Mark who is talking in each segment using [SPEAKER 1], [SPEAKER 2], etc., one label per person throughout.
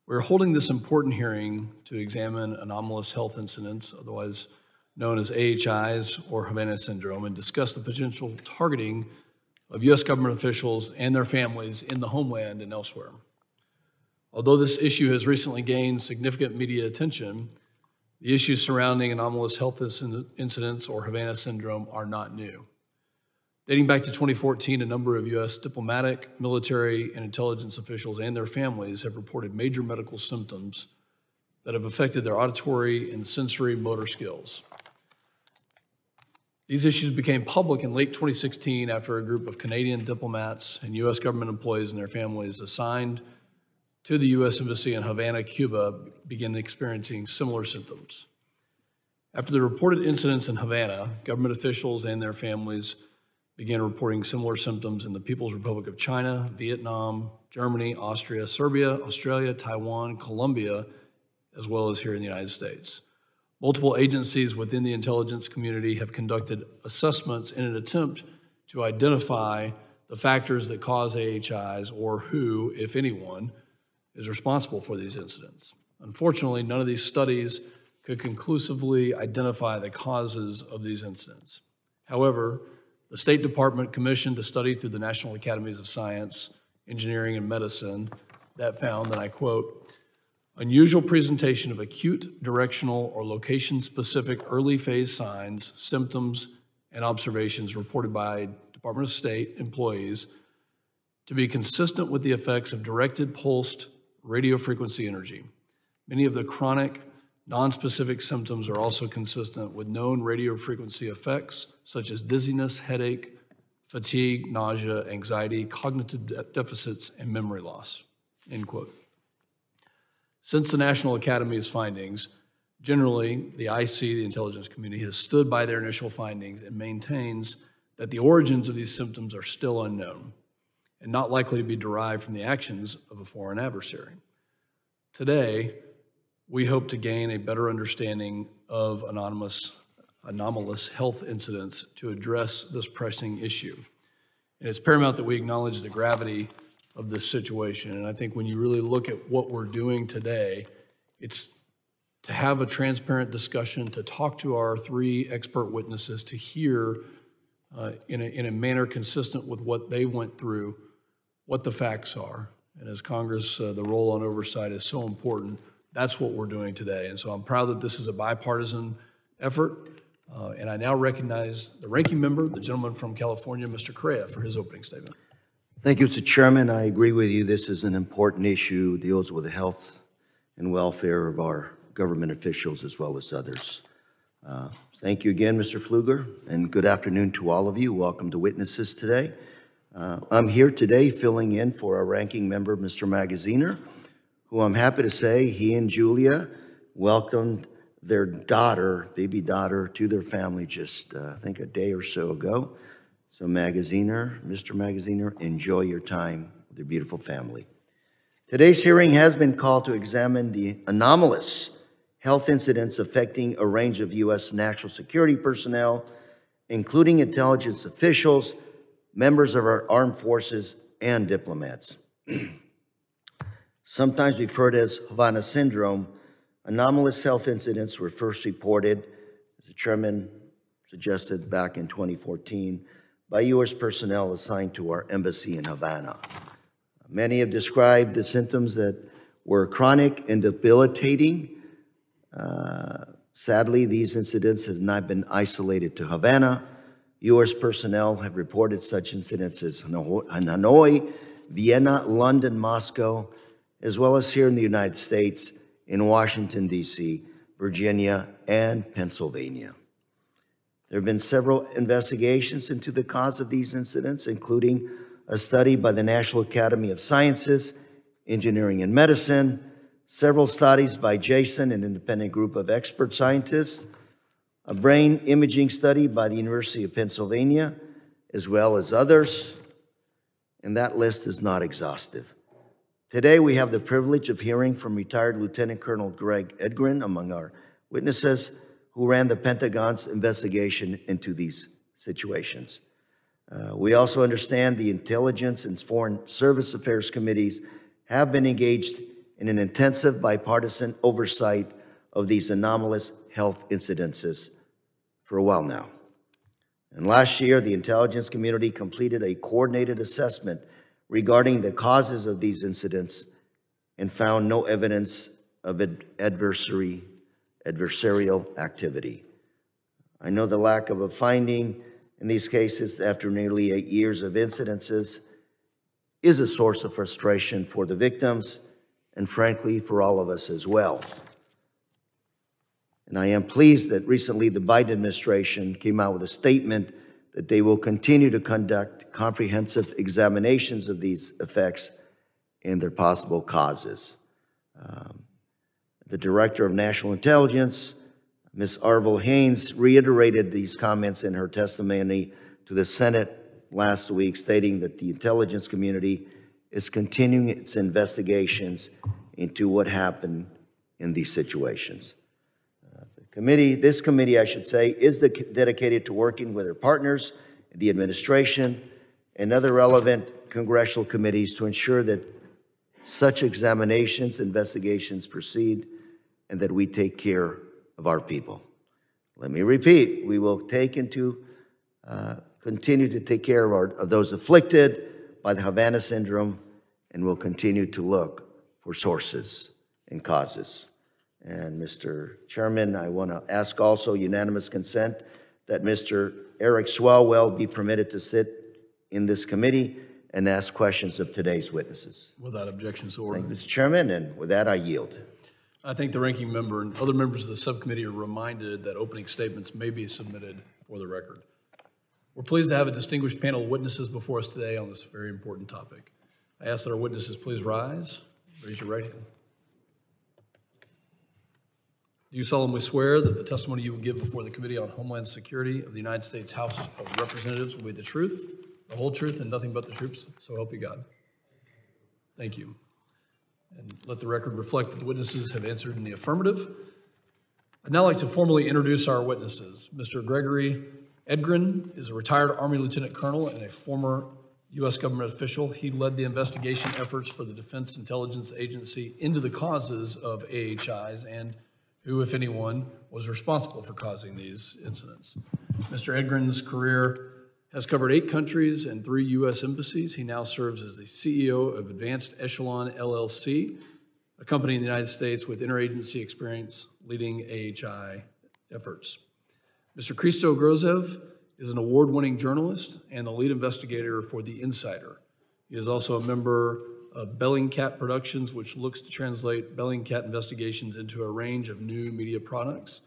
[SPEAKER 1] We're holding this important hearing to examine anomalous health incidents, otherwise known as AHIs or Havana syndrome, and discuss the potential targeting of U.S. government officials and their families in the Homeland and elsewhere. Although this issue has recently gained significant media attention, the issues surrounding anomalous health incidents or Havana syndrome are not new. Dating back to 2014, a number of U.S. diplomatic, military, and intelligence officials and their families have reported major medical symptoms that have affected their auditory and sensory motor skills. These issues became public in late 2016 after a group of Canadian diplomats and U.S. government employees and their families assigned to the U.S. Embassy in Havana, Cuba, began experiencing similar symptoms. After the reported incidents in Havana, government officials and their families began reporting similar symptoms in the People's Republic of China, Vietnam, Germany, Austria, Serbia, Australia, Taiwan, Colombia, as well as here in the United States. Multiple agencies within the intelligence community have conducted assessments in an attempt to identify the factors that cause AHIs or who, if anyone, is responsible for these incidents. Unfortunately, none of these studies could conclusively identify the causes of these incidents. However, the State Department commissioned a study through the National Academies of Science, Engineering, and Medicine that found, and I quote, unusual presentation of acute, directional, or location-specific early phase signs, symptoms, and observations reported by Department of State employees to be consistent with the effects of directed pulsed radiofrequency energy. Many of the chronic, nonspecific symptoms are also consistent with known radiofrequency effects, such as dizziness, headache, fatigue, nausea, anxiety, cognitive deficits, and memory loss, end quote. Since the National Academy's findings, generally, the IC, the intelligence community, has stood by their initial findings and maintains that the origins of these symptoms are still unknown and not likely to be derived from the actions of a foreign adversary. Today, we hope to gain a better understanding of anomalous health incidents to address this pressing issue. And it's paramount that we acknowledge the gravity of this situation. And I think when you really look at what we're doing today, it's to have a transparent discussion, to talk to our three expert witnesses, to hear in a manner consistent with what they went through, what the facts are. And as Congress, the role on oversight is so important. That's what we're doing today. And so I'm proud that this is a bipartisan effort. And I now recognize the ranking member, the gentleman from California, Mr. Correa, for his opening statement.
[SPEAKER 2] Thank you, Mr. Chairman. I agree with you. This is an important issue, deals with the health and welfare of our government officials as well as others. Thank you again, Mr. Pfluger, and good afternoon to all of you. Welcome to witnesses today. I'm here today filling in for our ranking member, Mr. Magaziner, who I'm happy to say he and Julia welcomed their daughter, baby daughter, to their family just, I think, a day or so ago. So Magaziner, Mr. Magaziner, enjoy your time with your beautiful family. Today's hearing has been called to examine the anomalous health incidents affecting a range of U.S. national security personnel, including intelligence officials, members of our armed forces, and diplomats. Sometimes referred as Havana syndrome, anomalous health incidents were first reported, as the chairman suggested, back in 2014 by U.S. personnel assigned to our embassy in Havana. Many have described the symptoms that were chronic and debilitating. Sadly, these incidents have not been isolated to Havana. U.S. personnel have reported such incidents as Hanoi, Vienna, London, Moscow, as well as here in the United States, in Washington, D.C., Virginia, and Pennsylvania. There have been several investigations into the cause of these incidents, including a study by the National Academy of Sciences, Engineering, and Medicine, several studies by Jason, an independent group of expert scientists, a brain imaging study by the University of Pennsylvania, as well as others, and that list is not exhaustive. Today, we have the privilege of hearing from retired Lieutenant Colonel Greg Edgren among our witnesses, who ran the Pentagon's investigation into these situations. We also understand the Intelligence and Foreign Service Affairs Committees have been engaged in an intensive bipartisan oversight of these anomalous health incidences for a while now. And last year, the intelligence community completed a coordinated assessment regarding the causes of these incidents and found no evidence of adversarial activity. I know the lack of a finding in these cases after nearly 8 years of incidences is a source of frustration for the victims and frankly for all of us as well. And I am pleased that recently the Biden administration came out with a statement that they will continue to conduct comprehensive examinations of these effects and their possible causes. The Director of National Intelligence, Ms. Arvil Haynes, reiterated these comments in her testimony to the Senate last week, stating that the intelligence community is continuing its investigations into what happened in these situations. This committee, I should say, is dedicated to working with our partners, the administration, and other relevant congressional committees to ensure that such examinations, investigations proceed, and that we take care of our people. Let me repeat, we will continue to take care of those afflicted by the Havana syndrome, and will continue to look for sources and causes. And Mr. Chairman, I want to ask also unanimous consent that Mr. Eric Swalwell be permitted to sit in this committee and ask questions of today's witnesses.
[SPEAKER 1] Without objection, so ordered.
[SPEAKER 2] Thank you, Mr. Chairman, and with that, I yield.
[SPEAKER 1] I think the ranking member and other members of the subcommittee are reminded that opening statements may be submitted for the record. We're pleased to have a distinguished panel of witnesses before us today on this very important topic. I ask that our witnesses please rise. Raise your right hand. Do you solemnly swear that the testimony you will give before the Committee on Homeland Security of the United States House of Representatives will be the truth, the whole truth, and nothing but the truth, so help you God? Thank you. And let the record reflect that the witnesses have answered in the affirmative. I'd now like to formally introduce our witnesses. Mr. Gregory Edgren is a retired Army Lieutenant Colonel and a former U.S. government official. He led the investigation efforts for the Defense Intelligence Agency into the causes of AHIs and who, if anyone, was responsible for causing these incidents. Mr. Edgren's career has covered 8 countries and 3 U.S. embassies. He now serves as the CEO of Advanced Echelon LLC, a company in the United States with interagency experience leading AHI efforts. Mr. Christo Grozev is an award-winning journalist and the lead investigator for The Insider. He is also a member of Bellingcat Productions, which looks to translate Bellingcat investigations into a range of new media products.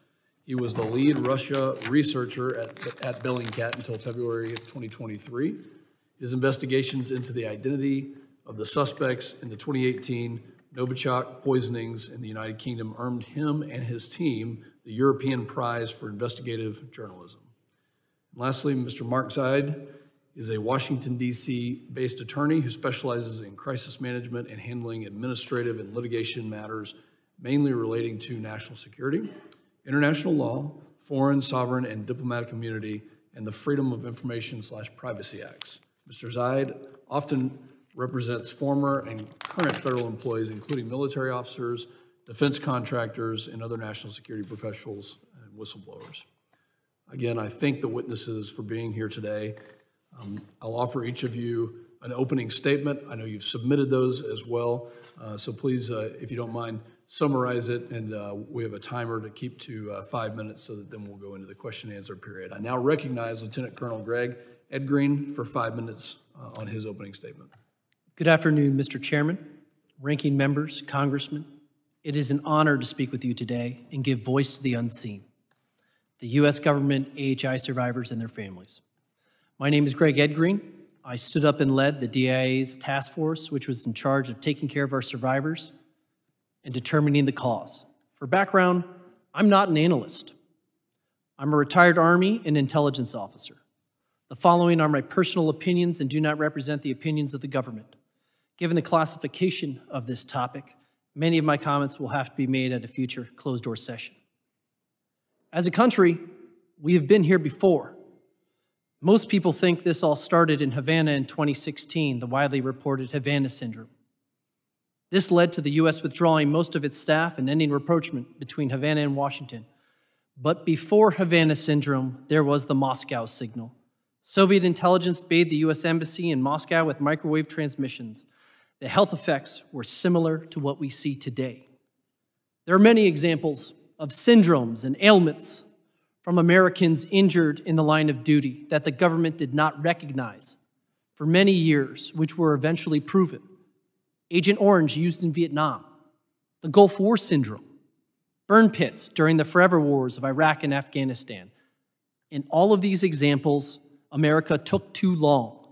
[SPEAKER 1] He was the lead Russia researcher at Bellingcat until February of 2023. His investigations into the identity of the suspects in the 2018 Novichok poisonings in the United Kingdom earned him and his team the European Prize for Investigative Journalism. And lastly, Mr. Mark Zaid is a Washington, D.C. based attorney who specializes in crisis management and handling administrative and litigation matters, mainly relating to national security, international law, foreign, sovereign, and diplomatic immunity, and the Freedom of Information/Privacy Acts. Mr. Zaid often represents former and current federal employees, including military officers, defense contractors, and other national security professionals and whistleblowers. Again, I thank the witnesses for being here today. I'll offer each of you an opening statement. I know you've submitted those as well, so please, if you don't mind, summarize it, and we have a timer to keep to 5 minutes so that then we'll go into the question and answer period. I now recognize Lieutenant Colonel Greg Edgren for 5 minutes on his opening statement.
[SPEAKER 3] Good afternoon, Mr. Chairman, ranking members, congressmen. It is an honor to speak with you today and give voice to the unseen, the U.S. government, AHI survivors, and their families. My name is Greg Edgren. I stood up and led the DIA's task force, which was in charge of taking care of our survivors and determining the cause. For background, I'm not an analyst. I'm a retired Army and intelligence officer. The following are my personal opinions and do not represent the opinions of the government. Given the classification of this topic, many of my comments will have to be made at a future closed-door session. As a country, we have been here before. Most people think this all started in Havana in 2016, the widely reported Havana syndrome. This led to the U.S. withdrawing most of its staff and ending rapprochement between Havana and Washington. But before Havana Syndrome, there was the Moscow Signal. Soviet intelligence bathed the U.S. Embassy in Moscow with microwave transmissions. The health effects were similar to what we see today. There are many examples of syndromes and ailments from Americans injured in the line of duty that the government did not recognize for many years, which were eventually proven. Agent Orange used in Vietnam, the Gulf War syndrome, burn pits during the forever wars of Iraq and Afghanistan. In all of these examples, America took too long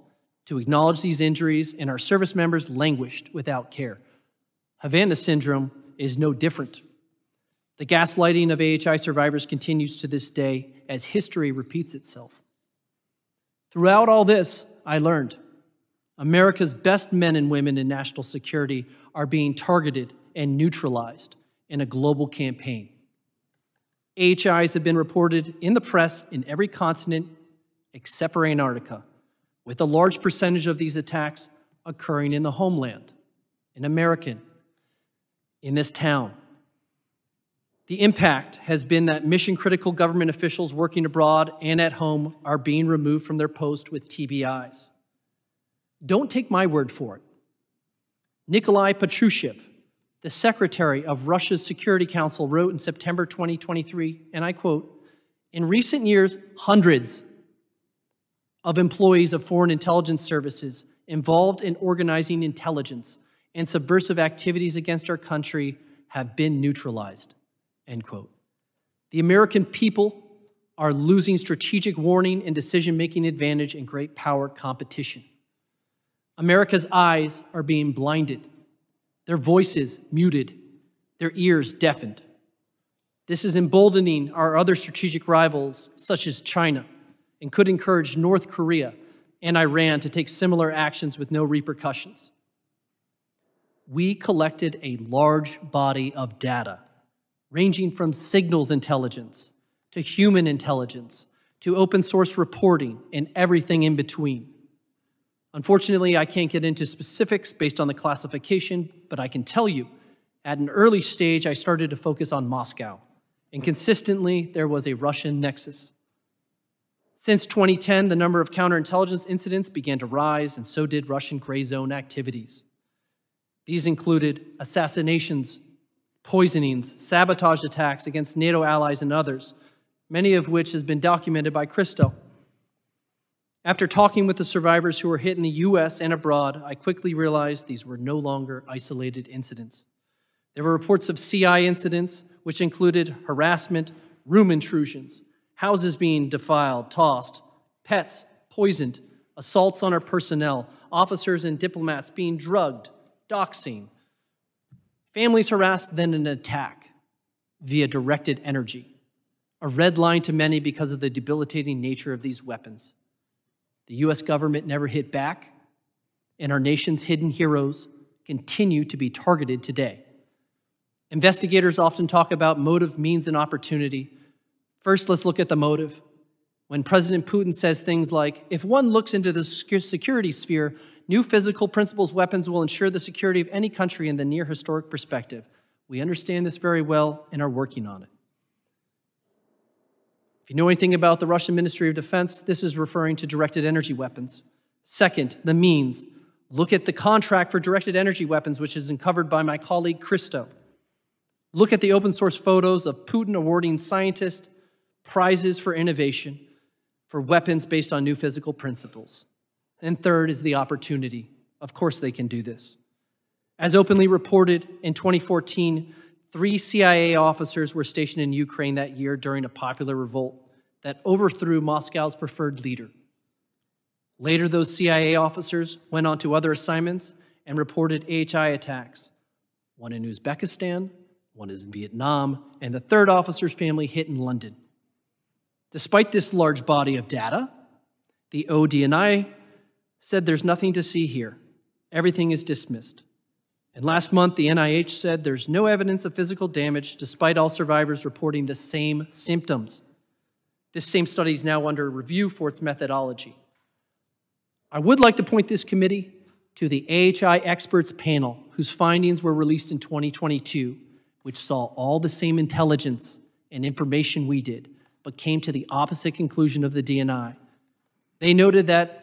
[SPEAKER 3] to acknowledge these injuries, and our service members languished without care. Havana Syndrome is no different. The gaslighting of AHI survivors continues to this day as history repeats itself. Throughout all this, I learned America's best men and women in national security are being targeted and neutralized in a global campaign. AHIs have been reported in the press in every continent except for Antarctica, with a large percentage of these attacks occurring in the homeland, in American, in this town. The impact has been that mission-critical government officials working abroad and at home are being removed from their post with TBIs. Don't take my word for it. Nikolai Patrushev, the secretary of Russia's Security Council, wrote in September 2023, and I quote, "In recent years, hundreds of employees of foreign intelligence services involved in organizing intelligence and subversive activities against our country have been neutralized." End quote. The American people are losing strategic warning and decision-making advantage in great power competition. America's eyes are being blinded, their voices muted, their ears deafened. This is emboldening our other strategic rivals, such as China, and could encourage North Korea and Iran to take similar actions with no repercussions. We collected a large body of data, ranging from signals intelligence to human intelligence to open source reporting and everything in between. Unfortunately, I can't get into specifics based on the classification, but I can tell you, at an early stage, I started to focus on Moscow, and consistently, there was a Russian nexus. Since 2010, the number of counterintelligence incidents began to rise, and so did Russian gray zone activities. These included assassinations, poisonings, sabotage attacks against NATO allies and others, many of which has been documented by Christo. After talking with the survivors who were hit in the US and abroad, I quickly realized these were no longer isolated incidents. There were reports of CI incidents, which included harassment, room intrusions, houses being defiled, tossed, pets poisoned, assaults on our personnel, officers and diplomats being drugged, doxing, families harassed, then an attack via directed energy, a red line to many because of the debilitating nature of these weapons. The U.S. government never hit back, and our nation's hidden heroes continue to be targeted today. Investigators often talk about motive, means, and opportunity. First, let's look at the motive. When President Putin says things like, "If one looks into the security sphere, new physical principles weapons will ensure the security of any country in the near historic perspective." We understand this very well and are working on it. If you know anything about the Russian Ministry of Defense, this is referring to directed energy weapons. Second, the means. Look at the contract for directed energy weapons, which is uncovered by my colleague Christo. Look at the open source photos of Putin awarding scientists prizes for innovation for weapons based on new physical principles. And third is the opportunity. Of course they can do this. As openly reported in 2014, 3 CIA officers were stationed in Ukraine that year during a popular revolt that overthrew Moscow's preferred leader. Later, those CIA officers went on to other assignments and reported AHI attacks, one in Uzbekistan, one is in Vietnam, and the third officer's family hit in London. Despite this large body of data, the ODNI said there's nothing to see here. Everything is dismissed. And last month, the NIH said there's no evidence of physical damage despite all survivors reporting the same symptoms. This same study is now under review for its methodology. I would like to point this committee to the AHI experts panel, whose findings were released in 2022, which saw all the same intelligence and information we did, but came to the opposite conclusion of the DNI. They noted that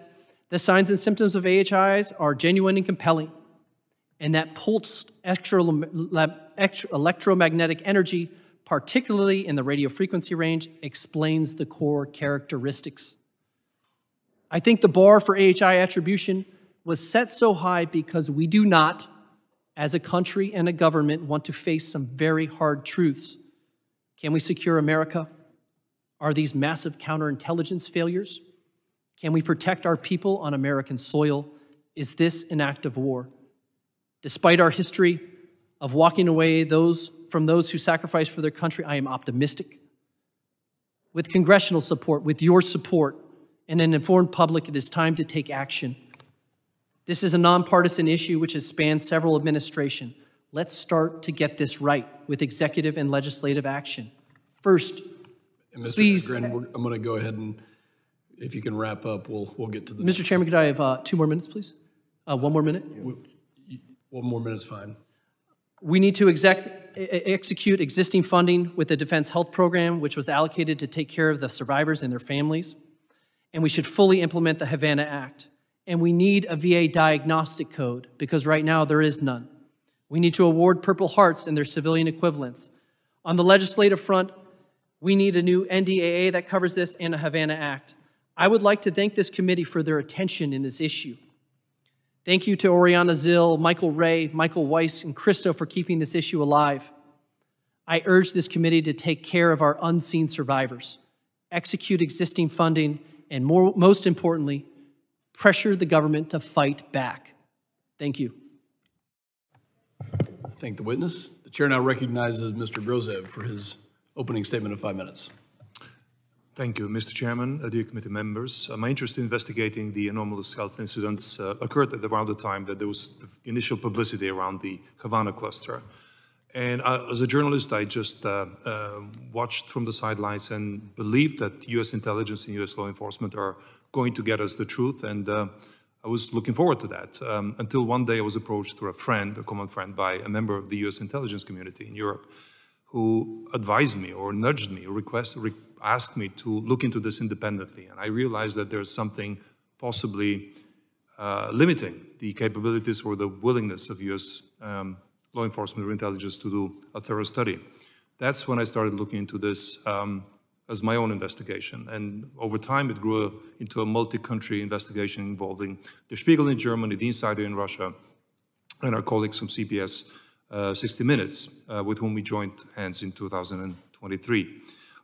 [SPEAKER 3] the signs and symptoms of AHIs are genuine and compelling, and that pulsed electromagnetic energy, particularly in the radio frequency range, explains the core characteristics. I think the bar for AHI attribution was set so high because we do not, as a country and a government, want to face some very hard truths. Can we secure America? Are these massive counterintelligence failures? Can we protect our people on American soil? Is this an act of war? Despite our history of walking away from those who sacrifice for their country, I am optimistic. With congressional support, with your support, and an informed public, it is time to take action. This is a nonpartisan issue which has spanned several administrations. Let's start to get this right with executive and legislative action. First,
[SPEAKER 1] and Mr.
[SPEAKER 3] please.
[SPEAKER 1] Grin, I'm going to go ahead and, if you can wrap up, we'll get to the
[SPEAKER 3] Mr. Chairman, could I have 2 more minutes, please? 1 more minute?
[SPEAKER 1] 1 more minute's fine.
[SPEAKER 3] We need to execute existing funding with the Defense Health Program, which was allocated to take care of the survivors and their families. And we should fully implement the Havana Act. And we need a VA diagnostic code, because right now there is none. We need to award Purple Hearts and their civilian equivalents. On the legislative front, we need a new NDAA that covers this and a Havana Act. I would like to thank this committee for their attention in this issue. Thank you to Oriana Zill, Michael Ray, Michael Weiss, and Christo for keeping this issue alive. I urge this committee to take care of our unseen survivors, execute existing funding, and most importantly, pressure the government to fight back. Thank you.
[SPEAKER 1] Thank the witness. The chair now recognizes Mr. Grozev for his opening statement of 5 minutes.
[SPEAKER 4] Thank you, Mr. Chairman, dear committee members. My interest in investigating the anomalous health incidents occurred at around the time that there was the initial publicity around the Havana cluster. And as a journalist, I just watched from the sidelines and believed that U.S. intelligence and U.S. law enforcement are going to get us the truth. And I was looking forward to that until one day I was approached through a friend, a common friend, by a member of the U.S. intelligence community in Europe who advised me or nudged me or asked me to look into this independently. And I realized that there's something possibly limiting the capabilities or the willingness of U.S. Law enforcement or intelligence to do a thorough study. That's when I started looking into this as my own investigation. And over time, it grew into a multi-country investigation involving Der Spiegel in Germany, The Insider in Russia, and our colleagues from CBS 60 Minutes, with whom we joined hands in 2023. I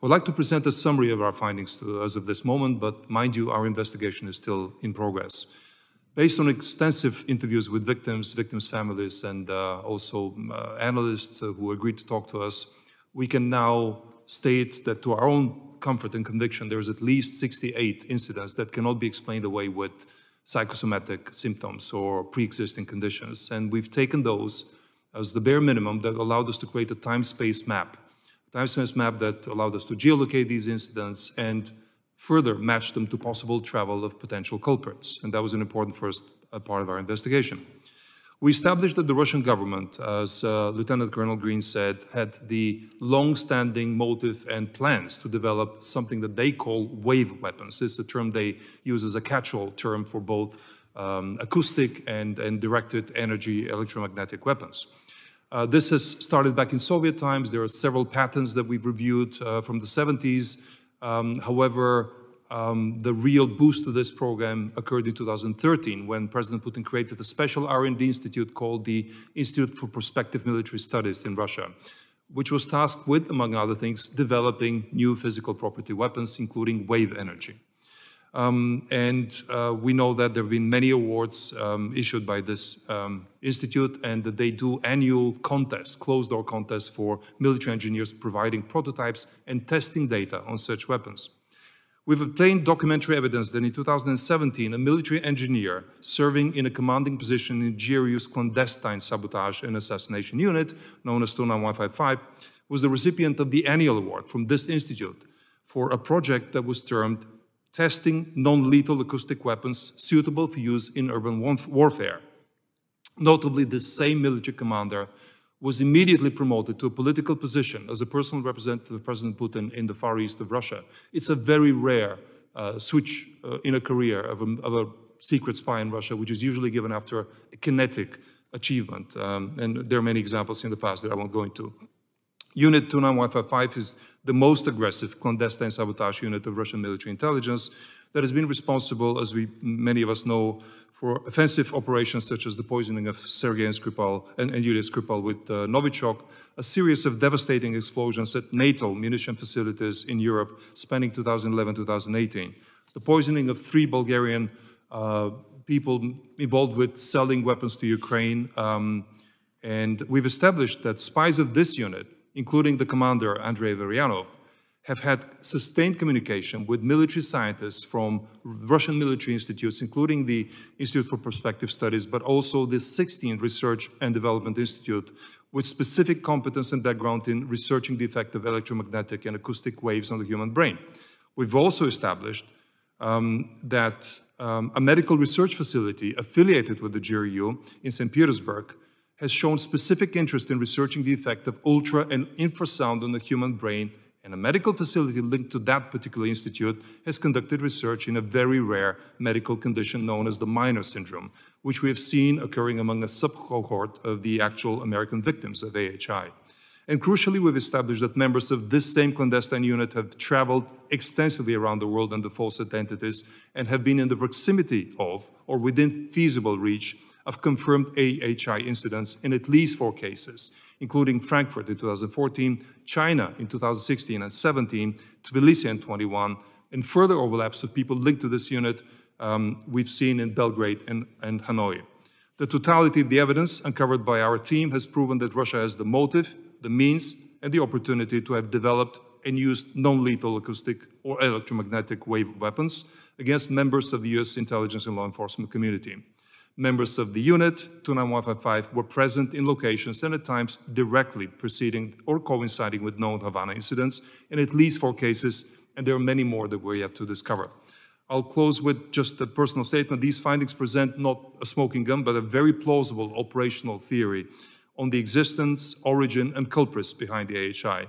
[SPEAKER 4] would like to present a summary of our findings as of this moment, but mind you, our investigation is still in progress. Based on extensive interviews with victims, families, and also analysts who agreed to talk to us, we can now state that to our own comfort and conviction, there's at least 68 incidents that cannot be explained away with psychosomatic symptoms or pre-existing conditions. And we've taken those as the bare minimum that allowed us to create a time-space map. A time-space map that allowed us to geolocate these incidents and further match them to possible travel of potential culprits. And that was an important first part of our investigation. We established that the Russian government, as Lieutenant Colonel Green said, had the long-standing motive and plans to develop something that they call wave weapons. This is a term they use as a catch-all term for both acoustic and directed energy electromagnetic weapons. This has started back in Soviet times. There are several patents that we've reviewed from the 70s. However, the real boost to this program occurred in 2013 when President Putin created a special R&D institute called the Institute for Prospective Military Studies in Russia, which was tasked with, among other things, developing new physical property weapons, including wave energy. We know that there have been many awards issued by this institute, and that they do annual contests, closed-door contests for military engineers providing prototypes and testing data on such weapons. We've obtained documentary evidence that in 2017, a military engineer serving in a commanding position in GRU's clandestine sabotage and assassination unit, known as 29155, was the recipient of the annual award from this institute for a project that was termed Testing Non-Lethal Acoustic Weapons Suitable for Use in Urban Warfare, Notably, this same military commander was immediately promoted to a political position as a personal representative of President Putin in the Far East of Russia. It's a very rare switch in a career of a secret spy in Russia, which is usually given after a kinetic achievement. And there are many examples in the past that I won't go into. Unit 29155 is the most aggressive clandestine sabotage unit of Russian military intelligence that has been responsible, as many of us know, for offensive operations such as the poisoning of Sergei and Yulia Skripal with Novichok, a series of devastating explosions at NATO munition facilities in Europe spanning 2011-2018, the poisoning of 3 Bulgarian people involved with selling weapons to Ukraine, and we've established that spies of this unit, including the commander, Andrei Veryanov, have had sustained communication with military scientists from Russian military institutes, including the Institute for Prospective Studies, but also the 16th Research and Development Institute, with specific competence and background in researching the effect of electromagnetic and acoustic waves on the human brain. We've also established that a medical research facility affiliated with the GRU in St. Petersburg has shown specific interest in researching the effect of ultra and infrasound on the human brain, and a medical facility linked to that particular institute has conducted research in a very rare medical condition known as the Miner syndrome, which we have seen occurring among a sub-cohort of the actual American victims of AHI. And crucially, we've established that members of this same clandestine unit have traveled extensively around the world under false identities and have been in the proximity of, or within feasible reach, of confirmed AHI incidents in at least 4 cases, including Frankfurt in 2014, China in 2016 and 17, Tbilisi in 21, and further overlaps of people linked to this unit we've seen in Belgrade and Hanoi. The totality of the evidence uncovered by our team has proven that Russia has the motive, the means, and the opportunity to have developed and used non-lethal acoustic or electromagnetic wave weapons against members of the US intelligence and law enforcement community. Members of the unit 29155 were present in locations and at times directly preceding or coinciding with known Havana incidents in at least 4 cases, and there are many more that we're yet to discover. I'll close with just a personal statement. These findings present not a smoking gun, but a very plausible operational theory on the existence, origin, and culprits behind the AHI.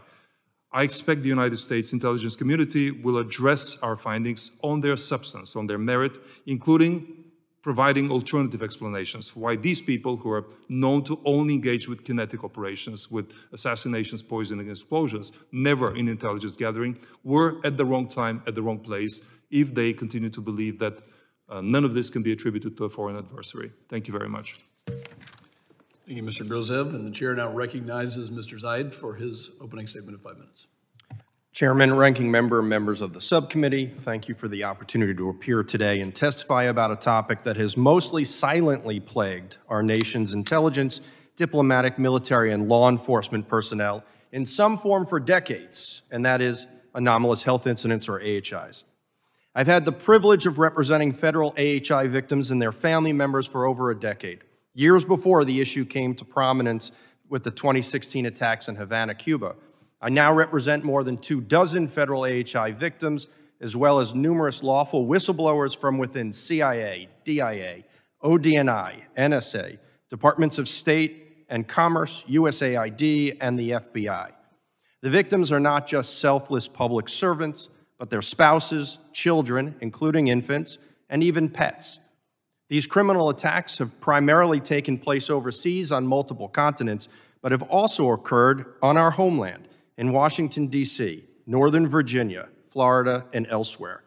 [SPEAKER 4] I expect the United States intelligence community will address our findings on their substance, on their merit, including providing alternative explanations for why these people, who are known to only engage with kinetic operations, with assassinations, poisoning, and explosions, never in intelligence gathering, were at the wrong time, at the wrong place, if they continue to believe that none of this can be attributed to a foreign adversary. Thank you very much.
[SPEAKER 1] Thank you, Mr. Grozev. And the chair now recognizes Mr. Zaid for his opening statement of 5 minutes.
[SPEAKER 5] Chairman, Ranking Member, members of the subcommittee, thank you for the opportunity to appear today and testify about a topic that has mostly silently plagued our nation's intelligence, diplomatic, military, and law enforcement personnel in some form for decades, and that is anomalous health incidents, or AHIs. I've had the privilege of representing federal AHI victims and their family members for over a decade, years before the issue came to prominence with the 2016 attacks in Havana, Cuba. I now represent more than 24 federal AHI victims, as well as numerous lawful whistleblowers from within CIA, DIA, ODNI, NSA, Departments of State and Commerce, USAID, and the FBI. The victims are not just selfless public servants, but their spouses, children, including infants, and even pets. These criminal attacks have primarily taken place overseas on multiple continents, but have also occurred on our homeland, in Washington, D.C., Northern Virginia, Florida, and elsewhere.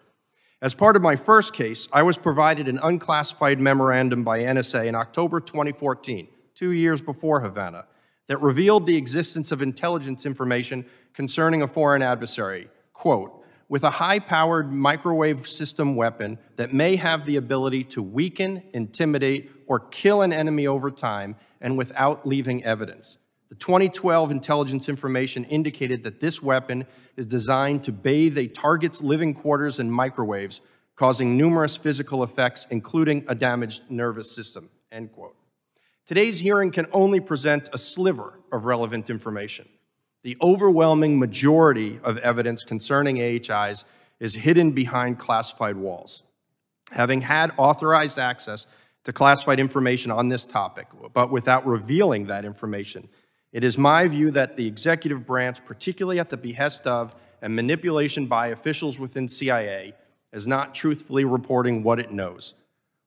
[SPEAKER 5] As part of my first case, I was provided an unclassified memorandum by NSA in October 2014, 2 years before Havana, that revealed the existence of intelligence information concerning a foreign adversary, quote, with a high-powered microwave system weapon that may have the ability to weaken, intimidate, or kill an enemy over time and without leaving evidence. The 2012 intelligence information indicated that this weapon is designed to bathe a target's living quarters in microwaves, causing numerous physical effects, including a damaged nervous system, end quote. Today's hearing can only present a sliver of relevant information. The overwhelming majority of evidence concerning AHIs is hidden behind classified walls. Having had authorized access to classified information on this topic, but without revealing that information. It is my view that the executive branch, particularly at the behest of and manipulation by officials within CIA, is not truthfully reporting what it knows.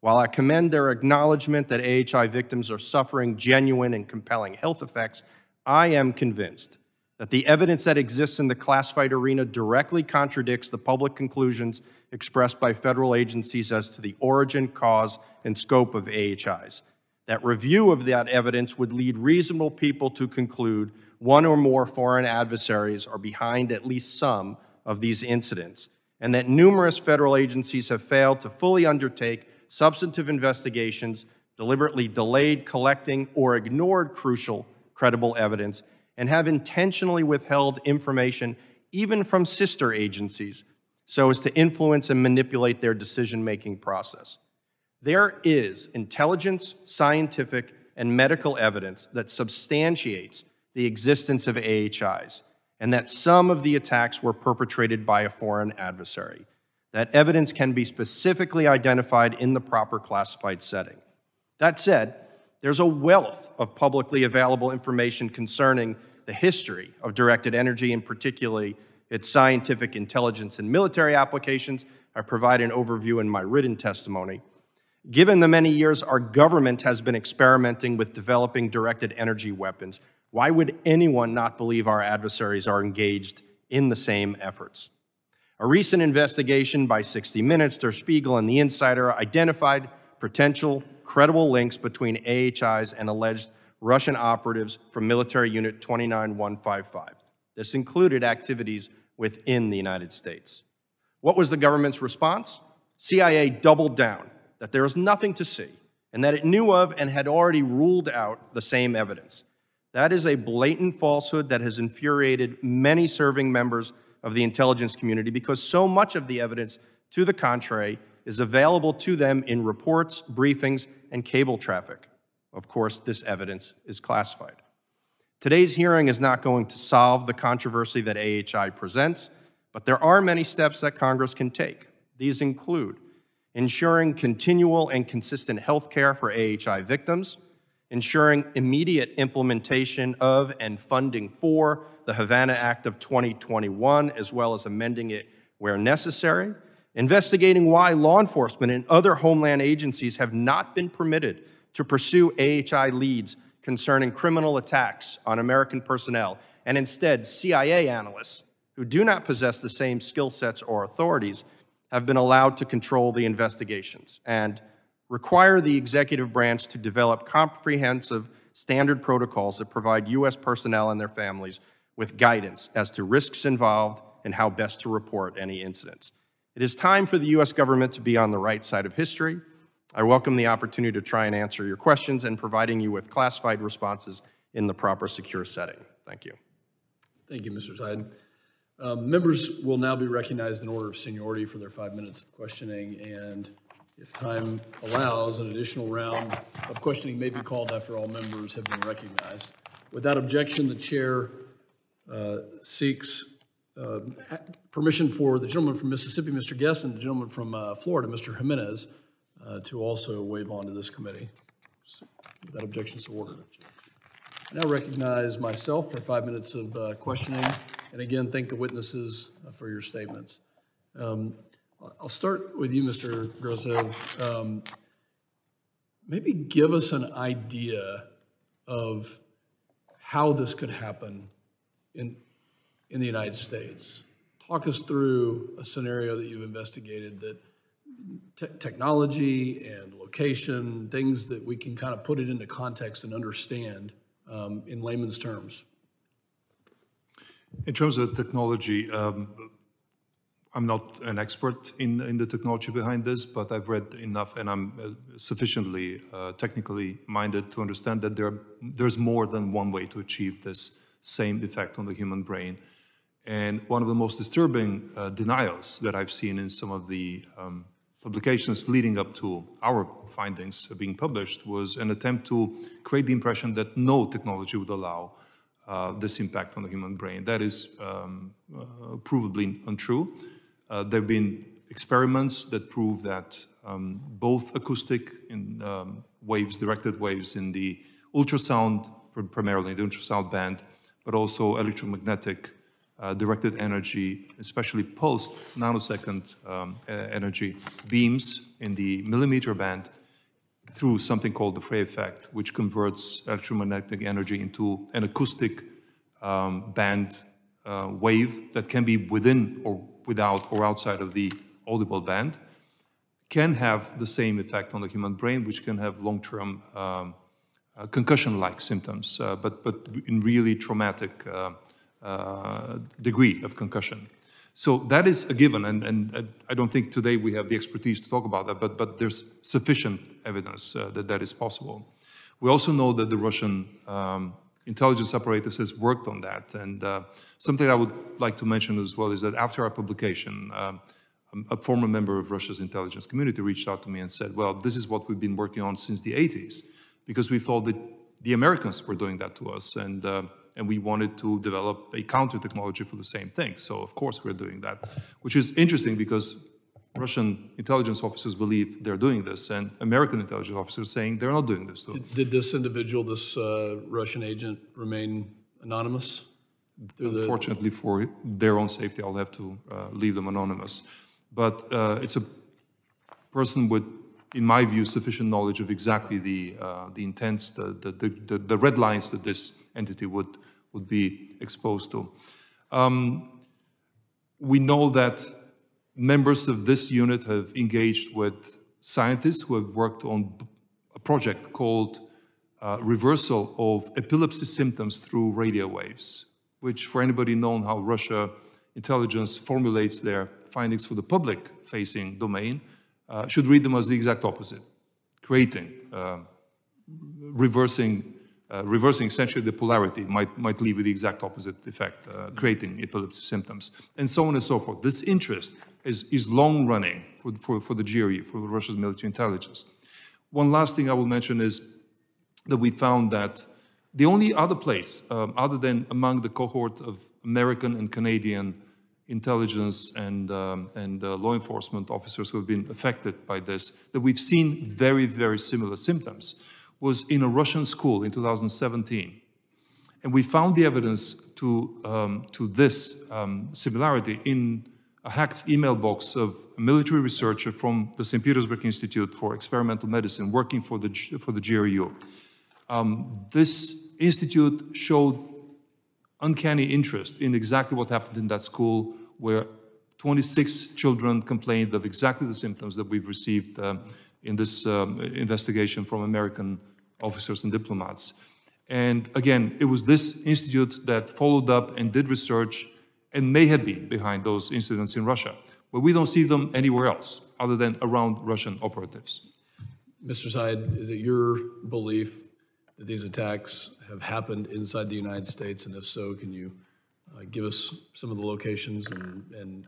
[SPEAKER 5] While I commend their acknowledgement that AHI victims are suffering genuine and compelling health effects, I am convinced that the evidence that exists in the classified arena directly contradicts the public conclusions expressed by federal agencies as to the origin, cause, and scope of AHIs. That review of that evidence would lead reasonable people to conclude one or more foreign adversaries are behind at least some of these incidents, and that numerous federal agencies have failed to fully undertake substantive investigations, deliberately delayed collecting or ignored crucial, credible evidence, and have intentionally withheld information even from sister agencies so as to influence and manipulate their decision-making process. There is intelligence, scientific, and medical evidence that substantiates the existence of AHIs and that some of the attacks were perpetrated by a foreign adversary. That evidence can be specifically identified in the proper classified setting. That said, there's a wealth of publicly available information concerning the history of directed energy, and particularly its scientific, intelligence, and military applications. I provide an overview in my written testimony. Given the many years our government has been experimenting with developing directed energy weapons, why would anyone not believe our adversaries are engaged in the same efforts? A recent investigation by 60 Minutes, Der Spiegel, and The Insider identified potential credible links between AHIs and alleged Russian operatives from Military Unit 29155. This included activities within the United States. What was the government's response? CIA doubled down that there is nothing to see and that it knew of and had already ruled out the same evidence. That is a blatant falsehood that has infuriated many serving members of the intelligence community because so much of the evidence to the contrary is available to them in reports, briefings, and cable traffic. Of course, this evidence is classified. Today's hearing is not going to solve the controversy that AHI presents, but there are many steps that Congress can take. These include ensuring continual and consistent health care for AHI victims, ensuring immediate implementation of and funding for the Havana Act of 2021, as well as amending it where necessary, investigating why law enforcement and other Homeland agencies have not been permitted to pursue AHI leads concerning criminal attacks on American personnel, and instead CIA analysts who do not possess the same skill sets or authorities have been allowed to control the investigations, and require the executive branch to develop comprehensive standard protocols that provide U.S. personnel and their families with guidance as to risks involved and how best to report any incidents. It is time for the U.S. government to be on the right side of history. I welcome the opportunity to try and answer your questions and providing you with classified responses in the proper secure setting. Thank you.
[SPEAKER 1] Thank you, Mr. Tide. Members will now be recognized in order of seniority for their 5 minutes of questioning, and if time allows, an additional round of questioning may be called after all members have been recognized. Without objection, the chair seeks permission for the gentleman from Mississippi, Mr. Guest, and the gentleman from Florida, Mr. Jimenez, to also wave on to this committee. Without objection, so ordered. I now recognize myself for 5 minutes of questioning, and again, thank the witnesses for your statements. I'll start with you, Mr. Grosev. Maybe give us an idea of how this could happen in the United States. Talk us through a scenario that you've investigated that technology and location, things that we can kind of put it into context and understand in layman's terms.
[SPEAKER 4] In terms of technology, I'm not an expert in the technology behind this, but I've read enough and I'm sufficiently technically minded to understand that there's more than one way to achieve this same effect on the human brain. And one of the most disturbing denials that I've seen in some of the publications leading up to our findings being published was an attempt to create the impression that no technology would allow this impact on the human brain. That is provably untrue. There have been experiments that prove that both acoustic in waves, directed waves in the ultrasound, primarily the ultrasound band, but also electromagnetic directed energy, especially pulsed nanosecond energy beams in the millimeter band through something called the Frey effect, which converts electromagnetic energy into an acoustic band wave that can be within or without or outside of the audible band, can have the same effect on the human brain, which can have long-term concussion-like symptoms, but in really traumatic degree of concussion. So that is a given, and I don't think today we have the expertise to talk about that, but there's sufficient evidence that that is possible. We also know that the Russian intelligence apparatus has worked on that, and something I would like to mention as well is that after our publication, a former member of Russia's intelligence community reached out to me and said, well, this is what we've been working on since the 80s, because we thought that the Americans were doing that to us, and we wanted to develop a counter technology for the same thing. So of course we're doing that, which is interesting because Russian intelligence officers believe they're doing this, and American intelligence officers saying they're not doing this too.
[SPEAKER 1] Did this individual, this Russian agent, remain anonymous?
[SPEAKER 4] Unfortunately for their own safety, I'll have to leave them anonymous. But it's a person with, in my view, sufficient knowledge of exactly the intents, the red lines that this entity would be exposed to. We know that members of this unit have engaged with scientists who have worked on a project called reversal of epilepsy symptoms through radio waves, which, for anybody known how Russia intelligence formulates their findings for the public-facing domain, should read them as the exact opposite, creating, reversing essentially the polarity, might leave with the exact opposite effect, creating epilepsy symptoms, and so on and so forth. This interest is long-running for the GRU, for Russia's military intelligence. One last thing I will mention is that we found that the only other place, other than among the cohort of American and Canadian intelligence and law enforcement officers who have been affected by this, that we've seen very, very similar symptoms, was in a Russian school in 2017. And we found the evidence to this similarity in a hacked email box of a military researcher from the St. Petersburg Institute for Experimental Medicine working for the GRU. This institute showed uncanny interest in exactly what happened in that school, where 26 children complained of exactly the symptoms that we've received in this investigation from American officers and diplomats. And again, it was this institute that followed up and did research and may have been behind those incidents in Russia, but we don't see them anywhere else other than around Russian operatives.
[SPEAKER 1] Mr. Syed, is it your belief that these attacks have happened inside the United States? And if so, can you give us some of the locations and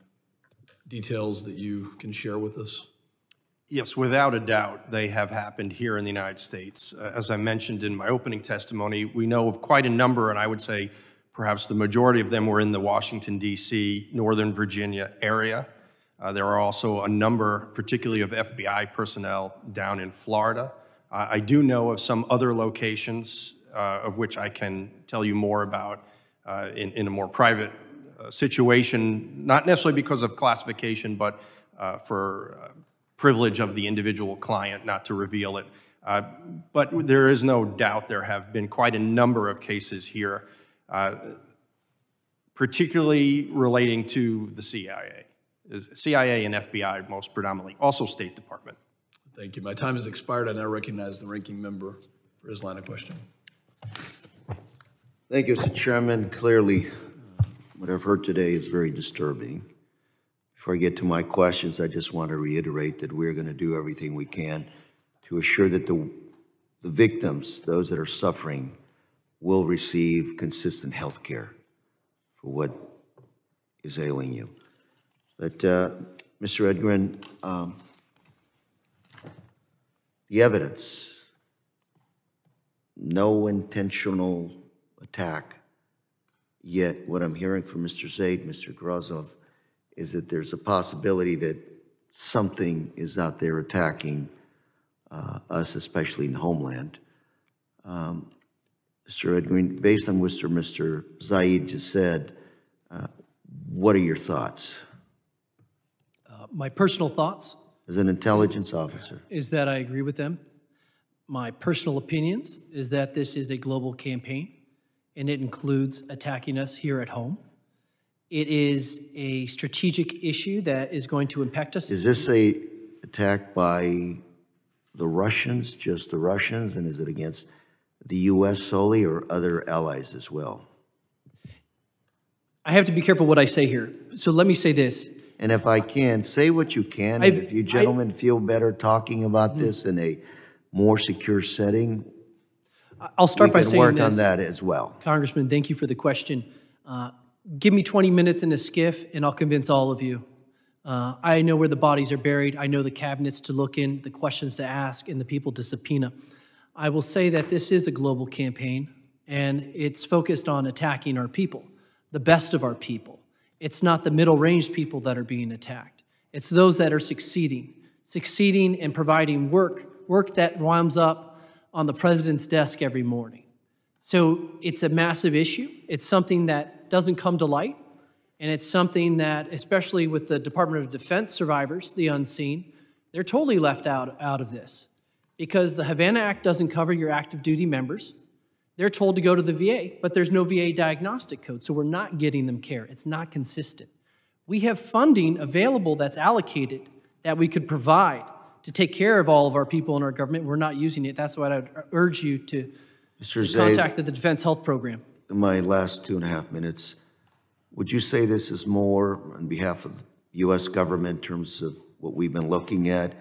[SPEAKER 1] details that you can share with us?
[SPEAKER 5] Yes, without a doubt, they have happened here in the United States. As I mentioned in my opening testimony, we know of quite a number, and I would say perhaps the majority of them were in the Washington, D.C., Northern Virginia area. There are also a number, particularly of FBI personnel, down in Florida. I do know of some other locations of which I can tell you more about in a more private situation, not necessarily because of classification, but for privilege of the individual client not to reveal it. But there is no doubt there have been quite a number of cases here, particularly relating to the CIA. CIA and FBI most predominantly, also State Department.
[SPEAKER 1] Thank you. My time has expired. I now recognize the ranking member for his line of questioning.
[SPEAKER 2] Thank you, Mr. Chairman. Clearly, what I've heard today is very disturbing. Before I get to my questions, I just want to reiterate that we're going to do everything we can to assure that the victims, those that are suffering, will receive consistent health care for what is ailing you. But, Mr. Edgren, the evidence, no intentional attack, yet what I'm hearing from Mr. Zaid, Mr. Grozov, is that there's a possibility that something is out there attacking us, especially in Homeland. Mr. Edgreen, based on what Mr. Zaid just said, what are your thoughts?
[SPEAKER 3] My personal thoughts
[SPEAKER 2] As an intelligence officer.
[SPEAKER 3] is that I agree with them. My personal opinions is that this is a global campaign, and it includes attacking us here at home. It is a strategic issue that is going to impact us.
[SPEAKER 2] Is this a attack by the Russians, just the Russians, and is it against the U.S. solely or other allies as well?
[SPEAKER 3] I have to be careful what I say here. So let me say this.
[SPEAKER 2] And if I can, say what you can. And if you gentlemen feel better talking about this in a more secure setting,
[SPEAKER 3] I'll start by
[SPEAKER 2] we can
[SPEAKER 3] saying
[SPEAKER 2] work
[SPEAKER 3] this.
[SPEAKER 2] on that as well.
[SPEAKER 3] Congressman, thank you for the question. Give me 20 minutes in a skiff, and I'll convince all of you. I know where the bodies are buried. I know the cabinets to look in, the questions to ask, and the people to subpoena. I will say that this is a global campaign, and it's focused on attacking our people, the best of our people. It's not the middle-range people that are being attacked. It's those that are succeeding and providing work that winds up on the president's desk every morning. So it's a massive issue. It's something that doesn't come to light, and it's something that, especially with the Department of Defense survivors, the unseen, they're totally left out of this because the Havana Act doesn't cover your active duty members. They're told to go to the VA, but there's no VA diagnostic code, so we're not getting them care. It's not consistent. We have funding available that's allocated that we could provide to take care of all of our people in our government. We're not using it. That's why I'd urge you to contact the Defense Health Program.
[SPEAKER 2] In my last 2.5 minutes, would you say this is more on behalf of the U.S. government in terms of what we've been looking at?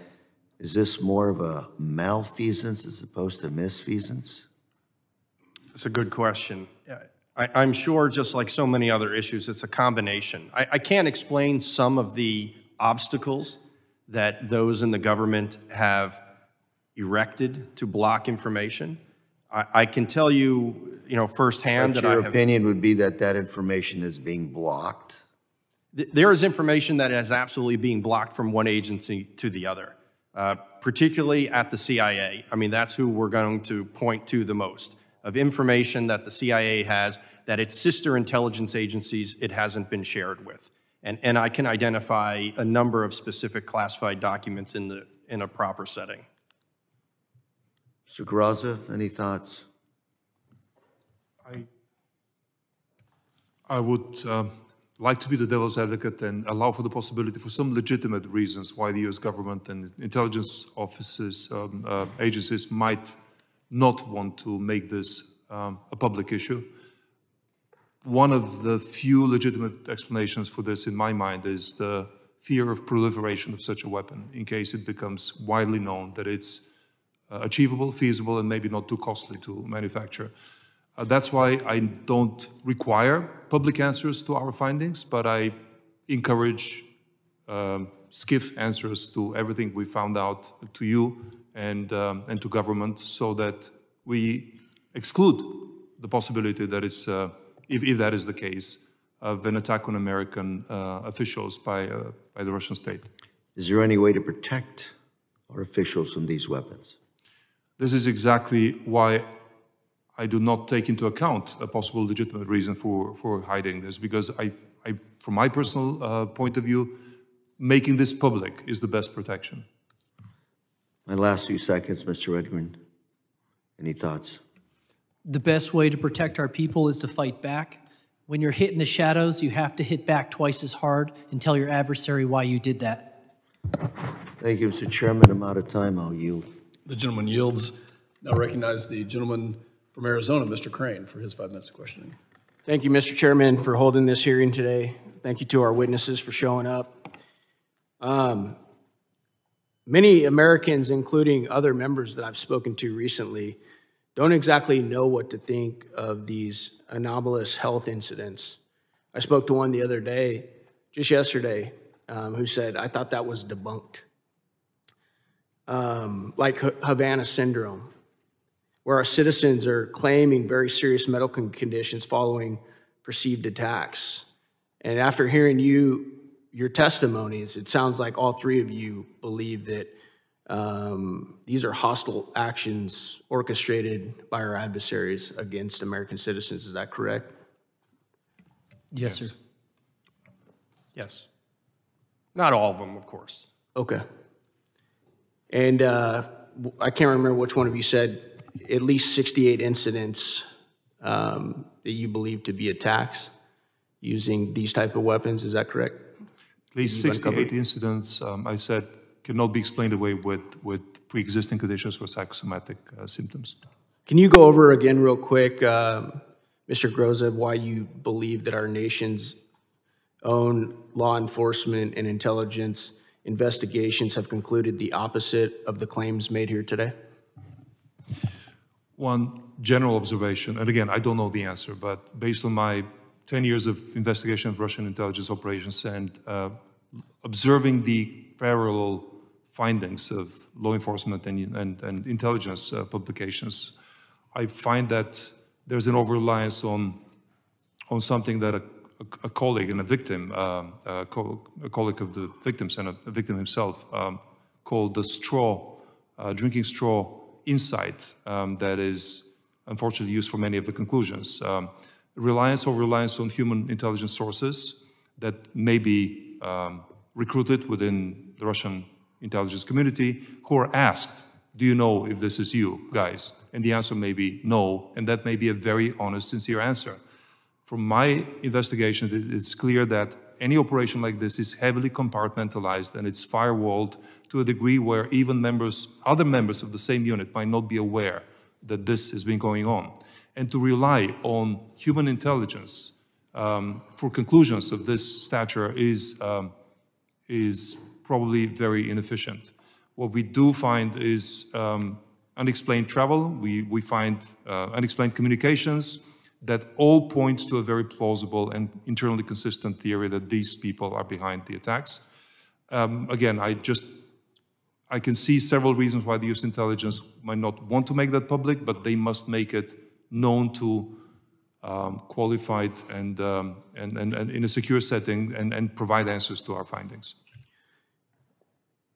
[SPEAKER 2] Is this more of a malfeasance as opposed to misfeasance?
[SPEAKER 5] It's a good question. I'm sure, just like so many other issues, it's a combination. I can't explain some of the obstacles that those in the government have erected to block information. I can tell you, firsthand that I have...
[SPEAKER 2] Your opinion would be that that information is being blocked?
[SPEAKER 5] There is information that is absolutely being blocked from one agency to the other, particularly at the CIA. I mean, that's who we're going to point to the most, of information that the CIA has that its sister intelligence agencies it hasn't been shared with. And I can identify a number of specific classified documents in a proper setting.
[SPEAKER 2] Mr. Graza, any thoughts?
[SPEAKER 4] I would like to be the devil's advocate and allow for the possibility for some legitimate reasons why the U.S. government and intelligence offices, agencies might not want to make this a public issue. One of the few legitimate explanations for this, in my mind, is the fear of proliferation of such a weapon in case it becomes widely known that it's achievable, feasible, and maybe not too costly to manufacture. That's why I don't require public answers to our findings, but I encourage skiff answers to everything we found out to you and to government, so that we exclude the possibility that it's, if that is the case, of an attack on American officials by the Russian state.
[SPEAKER 2] Is there any way to protect our officials from these weapons?
[SPEAKER 4] This is exactly why I do not take into account a possible legitimate reason for hiding this, because from my personal point of view, making this public is the best protection.
[SPEAKER 2] My last few seconds, Mr. Edgren. Any thoughts?
[SPEAKER 3] The best way to protect our people is to fight back. When you're hit in the shadows, you have to hit back twice as hard and tell your adversary why you did that.
[SPEAKER 2] Thank you, Mr. Chairman. I'm out of time. I'll yield.
[SPEAKER 1] The gentleman yields. Now recognize the gentleman from Arizona, Mr. Crane, for his 5 minutes of questioning.
[SPEAKER 6] Thank you, Mr. Chairman, for holding this hearing today. Thank you to our witnesses for showing up. Many Americans, including other members that I've spoken to recently, don't exactly know what to think of these anomalous health incidents. I spoke to one the other day, just yesterday, who said, I thought that was debunked. Like Havana syndrome, where our citizens are claiming very serious medical conditions following perceived attacks. And after hearing your testimonies, it sounds like all three of you believe that These are hostile actions orchestrated by our adversaries against American citizens. Is that correct?
[SPEAKER 3] Yes, sir.
[SPEAKER 5] Yes. Not all of them, of course.
[SPEAKER 6] Okay. And I can't remember which one of you said at least 68 incidents that you believe to be attacks using these type of weapons. Is that correct?
[SPEAKER 4] At least 68 incidents, I said, cannot be explained away with pre-existing conditions or psychosomatic symptoms.
[SPEAKER 6] Can you go over again real quick, Mr. Groza, why you believe that our nation's own law enforcement and intelligence investigations have concluded the opposite of the claims made here today?
[SPEAKER 4] One general observation, and again, I don't know the answer, but based on my 10 years of investigation of Russian intelligence operations and observing the parallel findings of law enforcement and intelligence publications, I find that there's an over-reliance on something that a colleague and a victim, a colleague of the victims and a victim himself, called the drinking straw insight that is unfortunately used for many of the conclusions. Reliance on human intelligence sources that may be recruited within the Russian intelligence community, who are asked, do you know if this is you guys? And the answer may be no, and that may be a very honest, sincere answer. From my investigation, it's clear that any operation like this is heavily compartmentalized and it's firewalled to a degree where even other members of the same unit might not be aware that this has been going on. And to rely on human intelligence for conclusions of this stature is probably very inefficient. What we do find is unexplained travel. We find unexplained communications that all point to a very plausible and internally consistent theory that these people are behind the attacks. Again, I can see several reasons why the U.S. intelligence might not want to make that public, but they must make it known to qualified and in a secure setting and provide answers to our findings.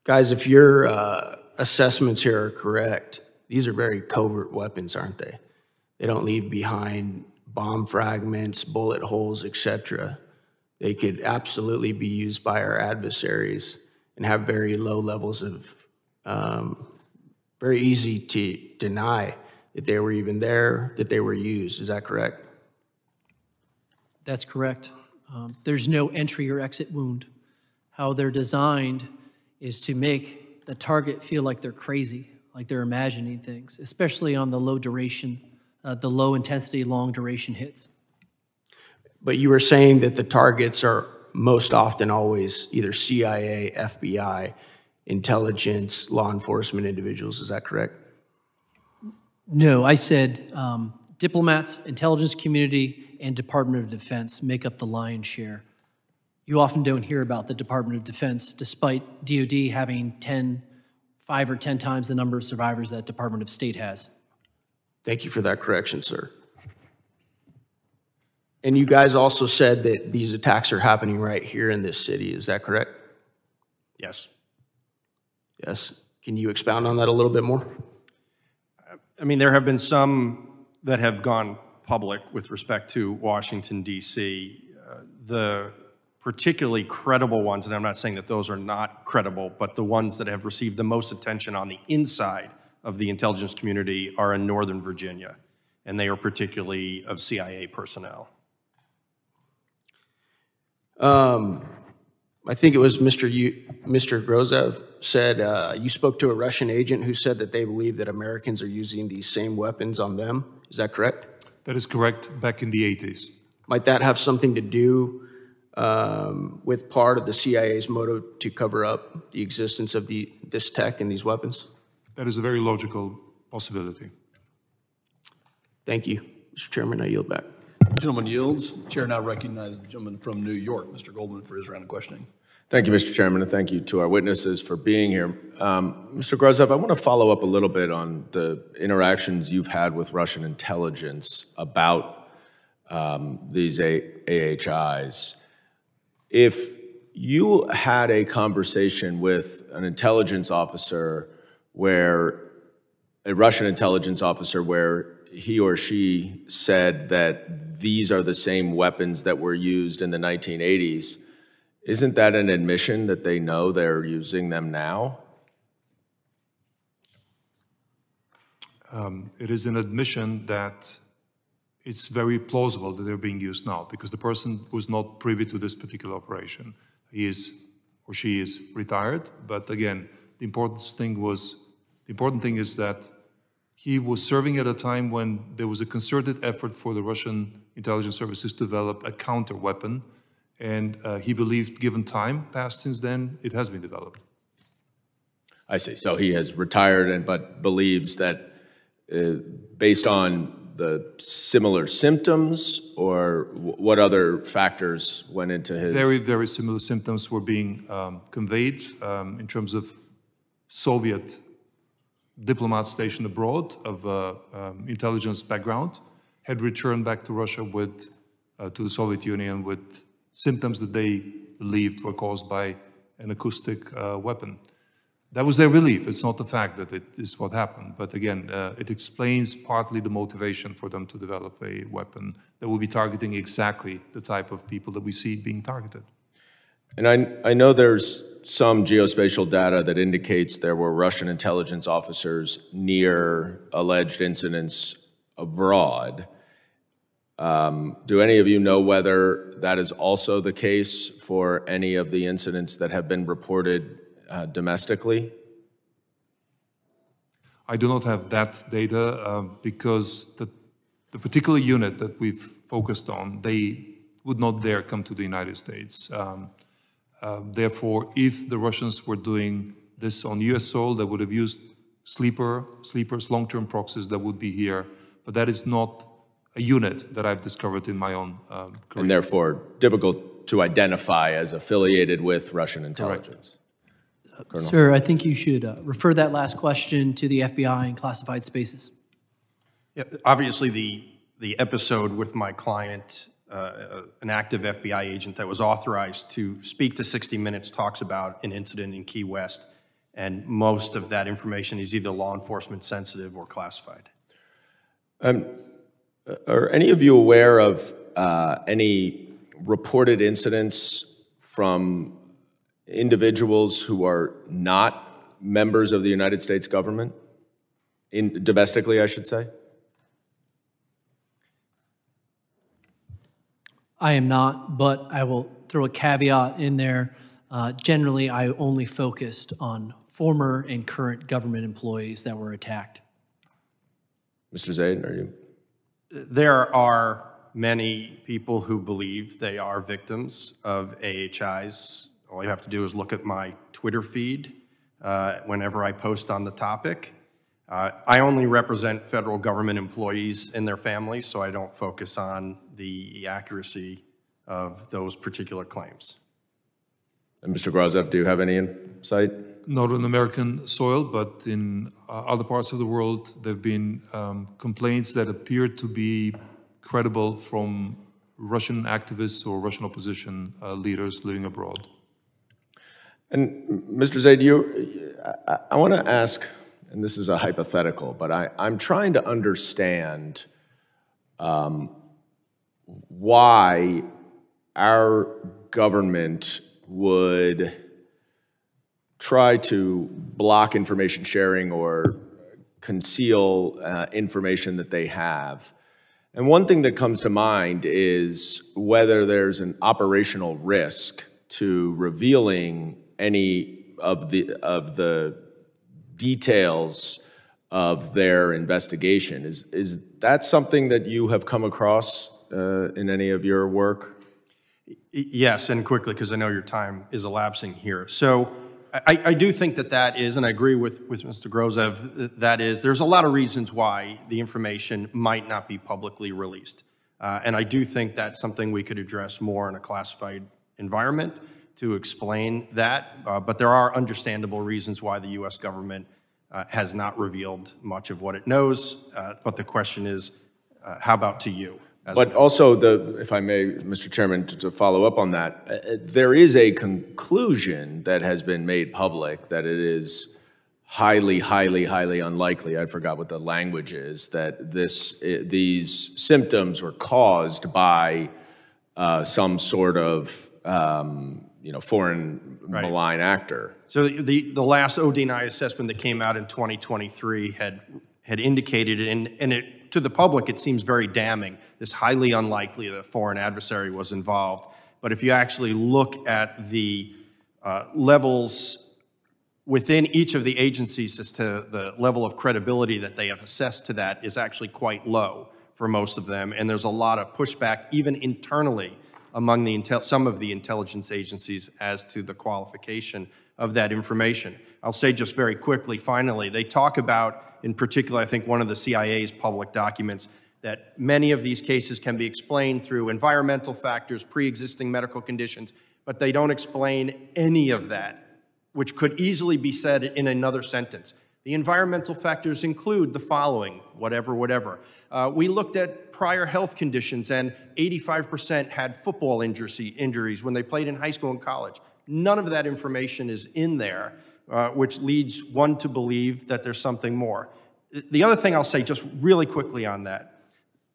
[SPEAKER 6] Guys, if your assessments here are correct, these are very covert weapons, aren't they? They don't leave behind bomb fragments, bullet holes, etc. They could absolutely be used by our adversaries and have very low levels of, very easy to deny that they were even there, that they were used. Is that correct?
[SPEAKER 3] That's correct. There's no entry or exit wound. How they're designed is to make the target feel like they're crazy, like they're imagining things, especially on the low duration, the low intensity, long duration hits.
[SPEAKER 6] But you were saying that the targets are most often always either CIA, FBI, intelligence, law enforcement individuals. Is that correct?
[SPEAKER 3] No, I said diplomats, intelligence community, and Department of Defense make up the lion's share. You often don't hear about the Department of Defense, despite DoD having 5 or 10 times the number of survivors that Department of State has.
[SPEAKER 6] Thank you for that correction, sir. And you guys also said that these attacks are happening right here in this city. Is that correct?
[SPEAKER 5] Yes.
[SPEAKER 6] Yes. Can you expound on that a little bit more?
[SPEAKER 5] I mean, there have been some that have gone public with respect to Washington, D.C. The particularly credible ones, and I'm not saying that those are not credible, but the ones that have received the most attention on the inside of the intelligence community are in Northern Virginia, and they are particularly of CIA personnel.
[SPEAKER 6] I think it was Mr. Grozev said, you spoke to a Russian agent who said that they believe that Americans are using these same weapons on them. Is that correct?
[SPEAKER 4] That is correct, back in the 80s.
[SPEAKER 6] Might that have something to do with part of the CIA's motive to cover up the existence of this tech and these weapons?
[SPEAKER 4] That is a very logical possibility.
[SPEAKER 6] Thank you. Mr. Chairman, I yield back.
[SPEAKER 1] Gentleman yields. Chair now recognizes the gentleman from New York, Mr. Goldman, for his round of questioning.
[SPEAKER 7] Thank you, Mr. Chairman, and thank you to our witnesses for being here. Mr. Grozev, I want to follow up a little bit on the interactions you've had with Russian intelligence about these AHIs. If you had a conversation with an intelligence officer where a Russian intelligence officer, where he or she said that these are the same weapons that were used in the 1980s, isn't that an admission that they know they're using them now?
[SPEAKER 4] It is an admission that it's very plausible that they're being used now, because the person was not privy to this particular operation. He is, or she is, retired, but again, the important thing is that he was serving at a time when there was a concerted effort for the Russian intelligence services to develop a counter weapon, and he believed, given time passed since then, it has been developed.
[SPEAKER 7] I see. So he has retired, but believes that based on the similar symptoms, or what other factors went into his?
[SPEAKER 4] Very, very similar symptoms were being conveyed in terms of Soviet diplomats stationed abroad of intelligence background, had returned back to Russia with, to the Soviet Union with symptoms that they believed were caused by an acoustic weapon. That was their belief. It's not the fact that it is what happened. But again, it explains partly the motivation for them to develop a weapon that will be targeting exactly the type of people that we see being targeted.
[SPEAKER 7] And I know there's some geospatial data that indicates there were Russian intelligence officers near alleged incidents abroad. Do any of you know whether that is also the case for any of the incidents that have been reported domestically?
[SPEAKER 4] I do not have that data because the particular unit that we've focused on, they would not dare come to the United States. Therefore, if the Russians were doing this on US soil, they would have used sleepers, long-term proxies that would be here, but that is not a unit that I've discovered in my own career.
[SPEAKER 7] And therefore, difficult to identify as affiliated with Russian intelligence.
[SPEAKER 3] Sir, I think you should refer that last question to the FBI and classified spaces.
[SPEAKER 5] Yeah, obviously, the episode with my client, an active FBI agent that was authorized to speak to 60 Minutes, talks about an incident in Key West, and most of that information is either law enforcement sensitive or classified.
[SPEAKER 7] Are any of you aware of any reported incidents from individuals who are not members of the United States government, domestically, I should say?
[SPEAKER 3] I am not, but I will throw a caveat in there. Generally, I only focused on former and current government employees that were attacked.
[SPEAKER 7] Mr. Zaid, are you?
[SPEAKER 5] There are many people who believe they are victims of AHIs. All you have to do is look at my Twitter feed whenever I post on the topic. I only represent federal government employees and their families, so I don't focus on the accuracy of those particular claims.
[SPEAKER 7] And Mr. Grozev, do you have any insight?
[SPEAKER 4] Not on American soil, but in other parts of the world, there have been complaints that appear to be credible from Russian activists or Russian opposition leaders living abroad.
[SPEAKER 7] And Mr. Zaid, I want to ask, and this is a hypothetical, but I'm trying to understand why our government would try to block information sharing or conceal information that they have. And one thing that comes to mind is whether there's an operational risk to revealing any of the details of their investigation. Is that something that you have come across in any of your work?
[SPEAKER 5] Yes, and quickly, because I know your time is elapsing here. So I do think that is, and I agree with Mr. Grozev, there's a lot of reasons why the information might not be publicly released. And I do think that's something we could address more in a classified environment to explain that. But there are understandable reasons why the U.S. government has not revealed much of what it knows. But the question is, how about to you?
[SPEAKER 7] But also, if I may, Mr. Chairman, to follow up on that, there is a conclusion that has been made public that it is highly, highly, highly unlikely, I forgot what the language is, that these symptoms were caused by some sort of foreign malign actor.
[SPEAKER 5] So the last ODNI assessment that came out in 2023 had indicated, and it, to the public, it seems very damning. This highly unlikely that a foreign adversary was involved. But if you actually look at the levels within each of the agencies as to the level of credibility that they have assessed to that is actually quite low for most of them. And there's a lot of pushback, even internally, among some of the intelligence agencies as to the qualification of that information. I'll say just very quickly, finally, they talk about, in particular, I think one of the CIA's public documents, that many of these cases can be explained through environmental factors, pre-existing medical conditions, but they don't explain any of that, which could easily be said in another sentence. The environmental factors include the following, whatever, whatever. We looked at prior health conditions, and 85% had football injuries when they played in high school and college. None of that information is in there, which leads one to believe that there's something more. The other thing I'll say just really quickly on that,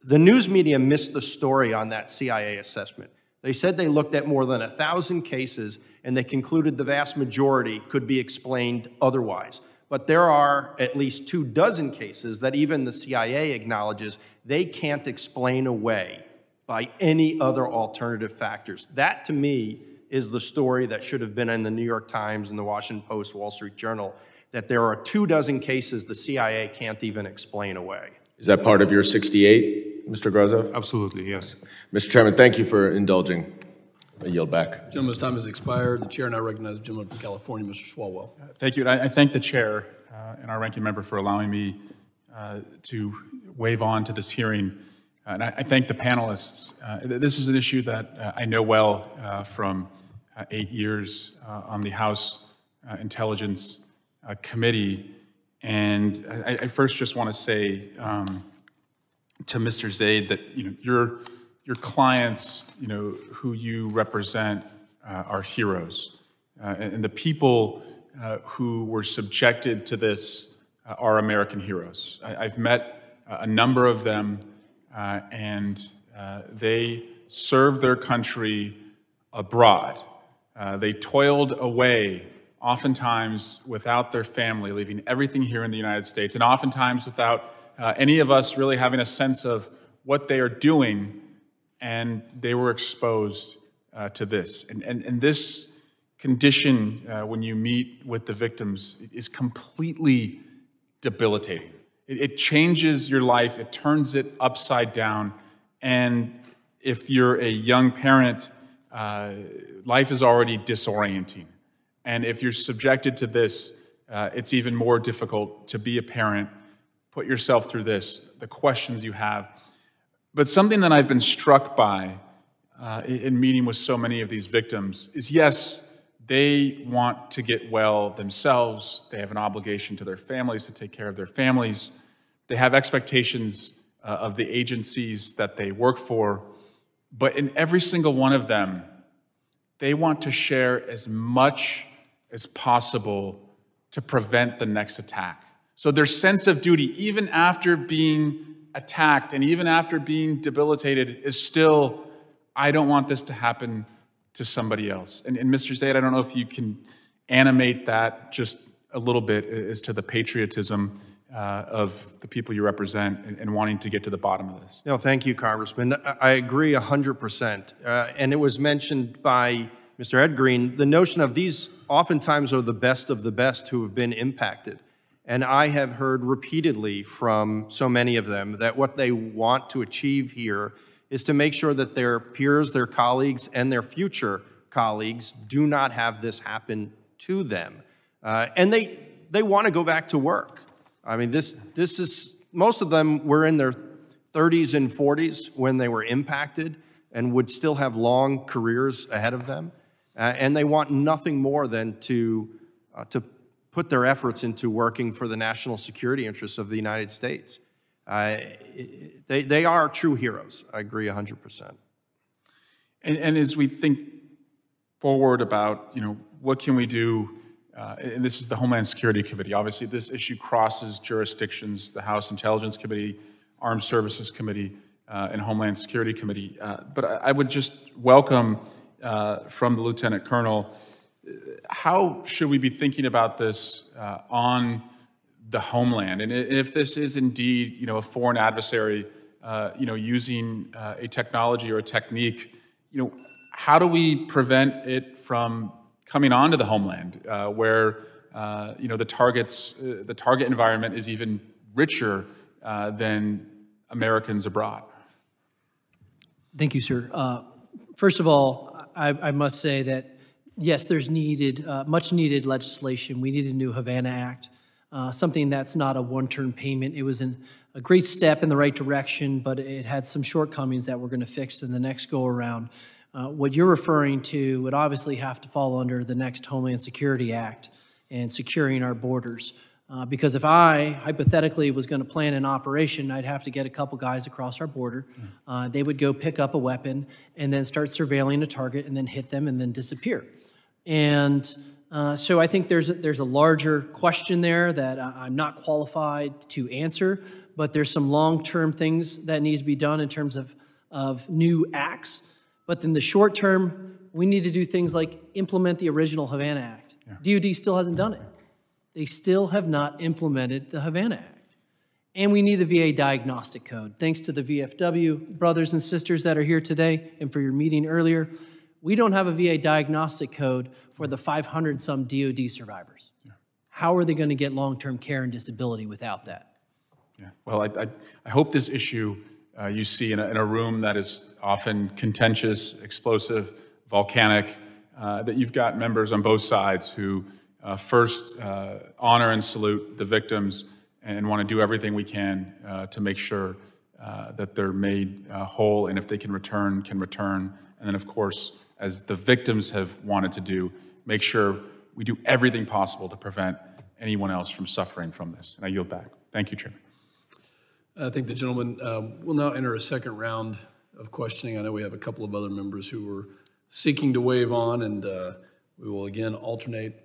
[SPEAKER 5] the news media missed the story on that CIA assessment. They said they looked at more than 1,000 cases, and they concluded the vast majority could be explained otherwise. But there are at least 24 cases that even the CIA acknowledges they can't explain away by any other alternative factors. That, to me, is the story that should have been in the New York Times and the Washington Post, Wall Street Journal, that there are 24 cases the CIA can't even explain away.
[SPEAKER 7] Is that part of your 68, Mr. Grozov?
[SPEAKER 4] Absolutely, yes.
[SPEAKER 7] Mr. Chairman, thank you for indulging. I yield back.
[SPEAKER 1] Gentleman's time has expired. The chair now recognizes the gentleman from California, Mr. Swalwell.
[SPEAKER 8] Thank you. I thank the chair and our ranking member for allowing me to wave on to this hearing. And I thank the panelists. This is an issue that I know well from 8 years on the House Intelligence Committee. And I first just want to say to Mr. Zaid that your clients, who you represent, are heroes, and the people who were subjected to this are American heroes. I've met a number of them, and they served their country abroad. They toiled away, oftentimes without their family, leaving everything here in the United States, and oftentimes without any of us really having a sense of what they are doing, and they were exposed to this. And this condition, when you meet with the victims, is completely debilitating. It changes your life, it turns it upside down, and if you're a young parent, life is already disorienting. And if you're subjected to this, it's even more difficult to be a parent. Put yourself through this, the questions you have. But something that I've been struck by in meeting with so many of these victims is, yes, they want to get well themselves. They have an obligation to their families to take care of their families. They have expectations of the agencies that they work for. But in every single one of them, they want to share as much as possible to prevent the next attack. So their sense of duty, even after being attacked and even after being debilitated, is still, I don't want this to happen to somebody else. And Mr. Zaid, I don't know if you can animate that just a little bit as to the patriotism of the people you represent and wanting to get to the bottom of this.
[SPEAKER 5] No, thank you, Congressman. I agree 100%. And it was mentioned by Mr. Ed Green, the notion of these oftentimes are the best of the best who have been impacted. And I have heard repeatedly from so many of them that what they want to achieve here is to make sure that their peers, their colleagues, and their future colleagues do not have this happen to them. And they want to go back to work. I mean, this is, most of them were in their 30s and 40s when they were impacted and would still have long careers ahead of them. And they want nothing more than to put their efforts into working for the national security interests of the United States. They are true heroes. I agree 100%.
[SPEAKER 8] And as we think forward about, what can we do and this is the Homeland Security Committee. Obviously, this issue crosses jurisdictions, the House Intelligence Committee, Armed Services Committee, and Homeland Security Committee. But I would just welcome from the Lieutenant Colonel, how should we be thinking about this on the homeland? And if this is indeed, a foreign adversary, using a technology or a technique, how do we prevent it from coming onto the homeland, where the target environment is even richer than Americans abroad?
[SPEAKER 3] Thank you, sir. First of all, I must say that, yes, there's much needed legislation. We need a new Havana Act, something that's not a one-term payment. It was a great step in the right direction, but it had some shortcomings that we're going to fix in the next go-around. What you're referring to would obviously have to fall under the next Homeland Security Act and securing our borders. Because if I, hypothetically, was going to plan an operation, I'd have to get a couple guys across our border. They would go pick up a weapon and then start surveilling a target and then hit them and then disappear. And so I think there's a larger question there that I'm not qualified to answer, but there's some long-term things that needs to be done in terms of new acts. But in the short term, we need to do things like implement the original Havana Act. Yeah. DOD still hasn't done it. They still have not implemented the Havana Act. And we need a VA diagnostic code. Thanks to the VFW brothers and sisters that are here today and for your meeting earlier, we don't have a VA diagnostic code for the 500-some DOD survivors. Yeah. How are they going to get long-term care and disability without that?
[SPEAKER 8] Yeah. Well, I hope this issue you see in a room that is often contentious, explosive, volcanic, that you've got members on both sides who first honor and salute the victims and want to do everything we can to make sure that they're made whole, and if they can return. And then, of course, as the victims have wanted to do, make sure we do everything possible to prevent anyone else from suffering from this. And I yield back. Thank you, Chairman.
[SPEAKER 1] I think the gentleman will now enter a second round of questioning. I know we have a couple of other members who were seeking to waive on, and we will again alternate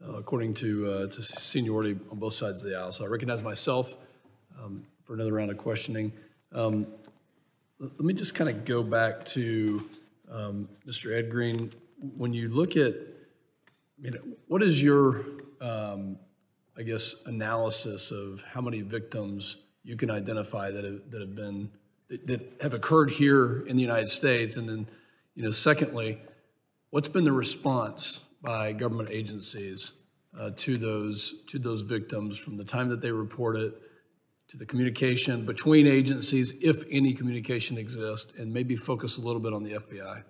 [SPEAKER 1] according to seniority on both sides of the aisle. So I recognize myself for another round of questioning. Let me just kind of go back to Mr. Ed Green. When you look at, what is your, I guess, analysis of how many victims you can identify that have occurred here in the United States, and then, secondly, what's been the response by government agencies to those victims from the time that they report it to the communication between agencies, if any communication exists, and maybe focus a little bit on the FBI?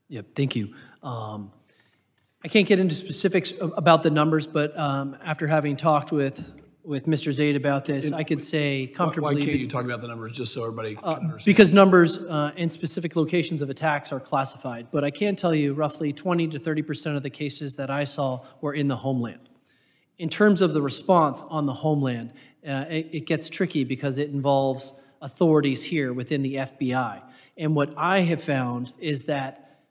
[SPEAKER 3] Yeah, thank you. I can't get into specifics about the numbers, but after having talked with Mr. Zaid about this, I could say comfortably.
[SPEAKER 1] Why can't you talk about the numbers just so everybody can understand?
[SPEAKER 3] Because numbers and specific locations of attacks are classified. But I can tell you roughly 20 to 30% of the cases that I saw were in the homeland. In terms of the response on the homeland, it gets tricky because it involves authorities here within the FBI. And what I have found is that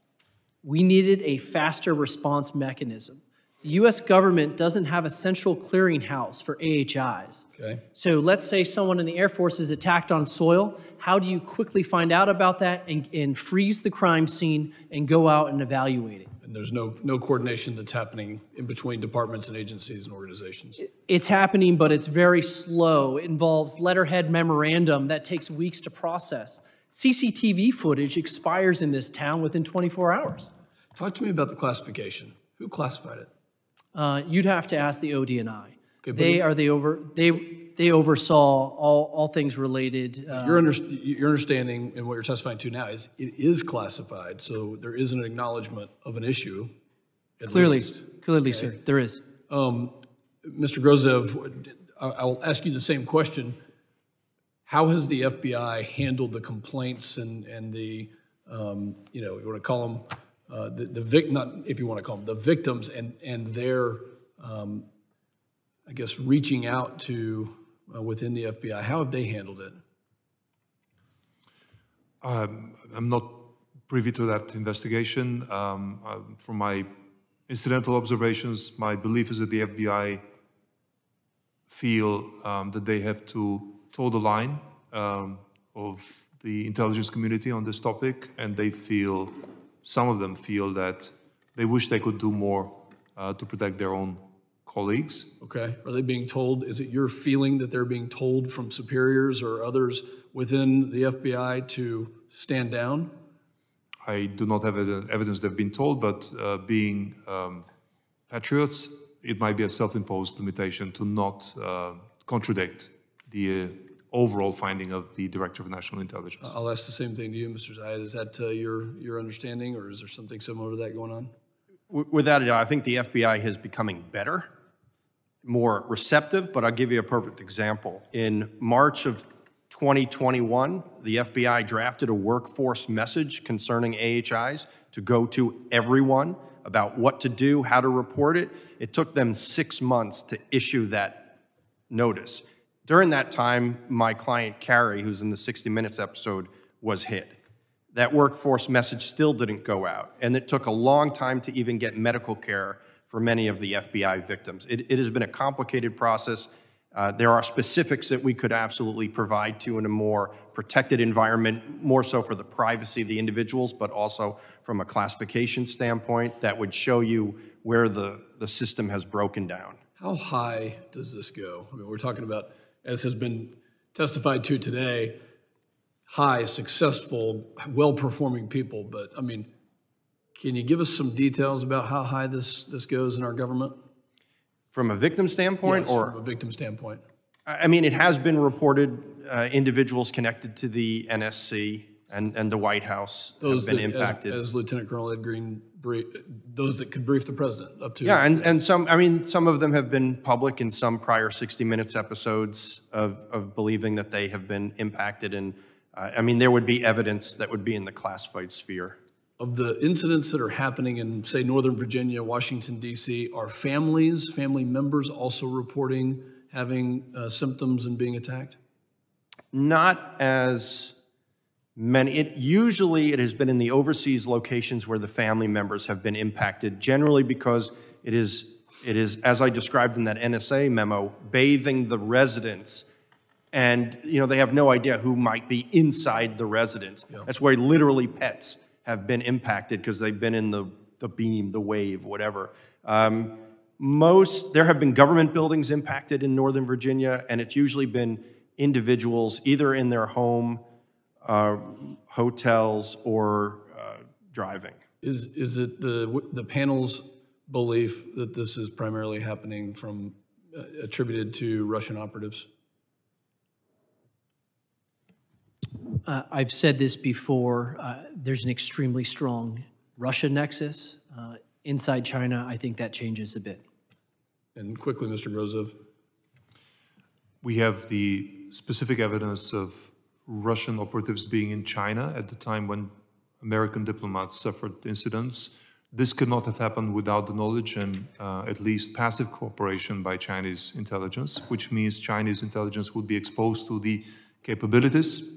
[SPEAKER 3] we needed a faster response mechanism. The U.S. government doesn't have a central clearinghouse for AHIs. Okay. So let's say someone in the Air Force is attacked on soil. How do you quickly find out about that and freeze the crime scene and go out and evaluate it?
[SPEAKER 1] And there's no coordination that's happening in between departments and agencies and organizations?
[SPEAKER 3] It's happening, but it's very slow. It involves letterhead memorandum that takes weeks to process. CCTV footage expires in this town within 24 hours.
[SPEAKER 1] Talk to me about the classification. Who classified it?
[SPEAKER 3] You'd have to ask the ODNI. Okay, they oversaw all things related.
[SPEAKER 1] Your understanding and what you're testifying to now is it is classified, so there is an acknowledgement of an issue.
[SPEAKER 3] Clearly,
[SPEAKER 1] okay.
[SPEAKER 3] Sir, there is.
[SPEAKER 1] Mr. Grozev, I'll ask you the same question. How has the FBI handled the complaints and the, you want to call them, not if you want to call them, the victims and their, I guess, reaching out to within the FBI? How have they handled it?
[SPEAKER 4] I'm not privy to that investigation. From my incidental observations, my belief is that the FBI feel that they have to toe the line of the intelligence community on this topic, and they feel, some of them feel that they wish they could do more to protect their own colleagues.
[SPEAKER 1] Okay, are they being told, is it your feeling that they're being told from superiors or others within the FBI to stand down?
[SPEAKER 4] I do not have evidence they've been told, but being patriots, it might be a self-imposed limitation to not contradict the overall finding of the Director of National Intelligence.
[SPEAKER 1] I'll ask the same thing to you, Mr. Zayed. Is that your understanding, or is there something similar to that going on?
[SPEAKER 5] Without a doubt, I think the FBI is becoming better, more receptive, but I'll give you a perfect example. In March of 2021, the FBI drafted a workforce message concerning AHIs to go to everyone about what to do, how to report it. It took them 6 months to issue that notice. During that time, my client, Carrie, who's in the 60 Minutes episode, was hit. That workforce message still didn't go out, and it took a long time to even get medical care for many of the FBI victims. It has been a complicated process. There are specifics that we could absolutely provide to in a more protected environment, more so for the privacy of the individuals, but also from a classification standpoint that would show you where the system has broken down.
[SPEAKER 1] How high does this go? I mean, we're talking about, as has been testified to today, high, successful, well-performing people, but I mean, can you give us some details about how high this goes in our government?
[SPEAKER 5] From a victim standpoint?
[SPEAKER 1] Yes,
[SPEAKER 5] or
[SPEAKER 1] from a victim standpoint.
[SPEAKER 5] I mean, it has been reported individuals connected to the NSC and the White House have been impacted.
[SPEAKER 1] As Lieutenant Colonel Ed Green, those that could brief the president up to.
[SPEAKER 5] Yeah, and some, I mean, some of them have been public in some prior 60 Minutes episodes of believing that they have been impacted. And I mean, there would be evidence that would be in the classified sphere.
[SPEAKER 1] Of the incidents that are happening in, say, Northern Virginia, Washington, D.C., are family members also reporting having symptoms and being attacked?
[SPEAKER 5] Not as many. Usually it has been in the overseas locations where the family members have been impacted, generally because it is, as I described in that NSA memo, bathing the residents. And, you know, they have no idea who might be inside the residence. Yeah. That's where literally pets have been impacted because they've been in the beam, the wave, whatever. There have been government buildings impacted in Northern Virginia, and it's usually been individuals either in their home, hotels, or driving.
[SPEAKER 1] Is it the panel's belief that this is primarily happening from attributed to Russian operatives?
[SPEAKER 3] I've said this before, there's an extremely strong Russia nexus. Inside China, I think that changes a bit.
[SPEAKER 1] And quickly, Mr. Grozov.
[SPEAKER 4] We have the specific evidence of Russian operatives being in China at the time when American diplomats suffered incidents. This could not have happened without the knowledge and at least passive cooperation by Chinese intelligence, which means Chinese intelligence would be exposed to the capabilities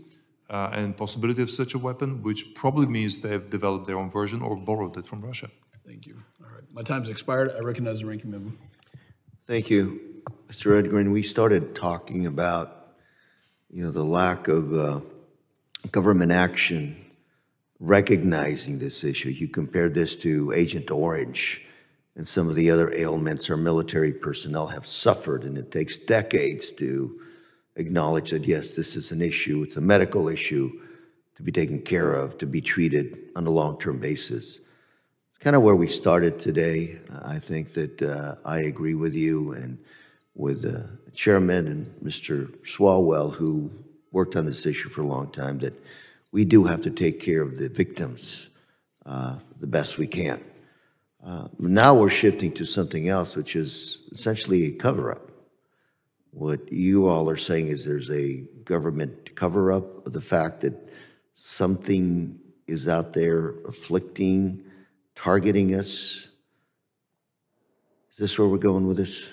[SPEAKER 4] and possibility of such a weapon, which probably means they have developed their own version or borrowed it from Russia.
[SPEAKER 1] Thank you. All right, my time's expired. I recognize the ranking member.
[SPEAKER 2] Thank you, Mr. Edgren. We started talking about, the lack of government action recognizing this issue. You compared this to Agent Orange and some of the other ailments our military personnel have suffered, and it takes decades to acknowledge that, yes, this is an issue, it's a medical issue to be taken care of, to be treated on a long-term basis. It's kind of where we started today. I think that I agree with you and with Chairman and Mr. Swalwell, who worked on this issue for a long time, that we do have to take care of the victims the best we can. Now we're shifting to something else, which is essentially a cover-up. What you all are saying is there's a government cover-up of the fact that something is out there afflicting, targeting us. Is this where we're going with this?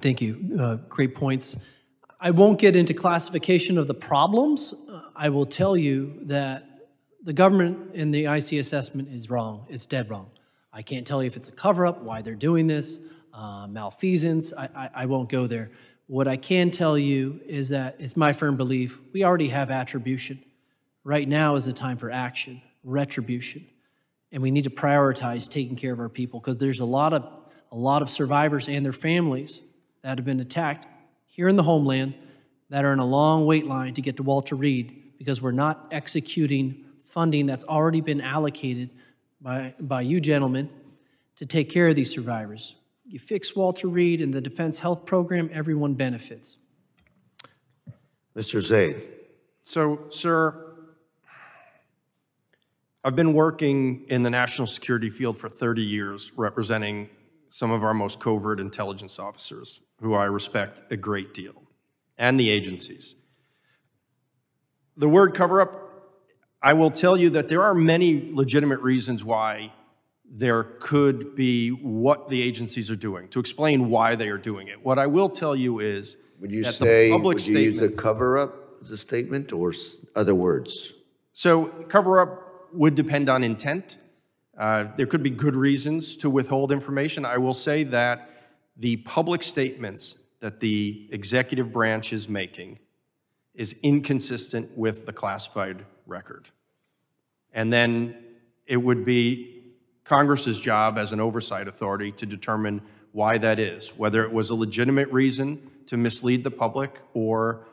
[SPEAKER 3] Thank you. Great points. I won't get into classification of the problems. I will tell you that the government in the IC assessment is wrong. It's dead wrong. I can't tell you if it's a cover-up, why they're doing this, malfeasance. I won't go there. What I can tell you is that it's my firm belief we already have attribution. Right now is the time for action, retribution. And we need to prioritize taking care of our people because there's a lot of survivors and their families that have been attacked here in the homeland that are in a long wait line to get to Walter Reed because we're not executing funding that's already been allocated by you gentlemen to take care of these survivors. You fix Walter Reed and the Defense Health Program, everyone benefits.
[SPEAKER 2] Mr. Zaid.
[SPEAKER 5] So, sir, I've been working in the national security field for 30 years, representing some of our most covert intelligence officers, who I respect a great deal, and the agencies. The word cover-up, I will tell you that there are many legitimate reasons why there could be what the agencies are doing, to explain why they are doing it. What I will tell you is
[SPEAKER 2] Would you
[SPEAKER 5] that
[SPEAKER 2] say,
[SPEAKER 5] the public
[SPEAKER 2] would you use a
[SPEAKER 5] statements-
[SPEAKER 2] cover-up as a statement or other words?
[SPEAKER 5] So cover-up would depend on intent. There could be good reasons to withhold information. I will say that the public statements that the executive branch is making is inconsistent with the classified record. And then it would be Congress's job as an oversight authority to determine why that is, whether it was a legitimate reason to mislead the public or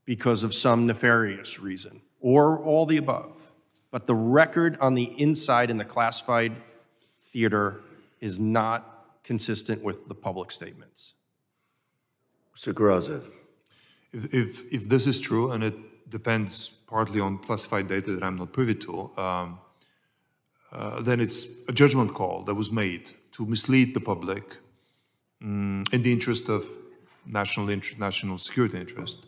[SPEAKER 5] because of some nefarious reason, or all the above. But the record on the inside in the classified theater is not consistent with the public statements.
[SPEAKER 2] Mr. Grazev.
[SPEAKER 4] If this is true, and it depends partly on classified data that I'm not privy to, then it's a judgment call that was made to mislead the public in the interest of national security interest.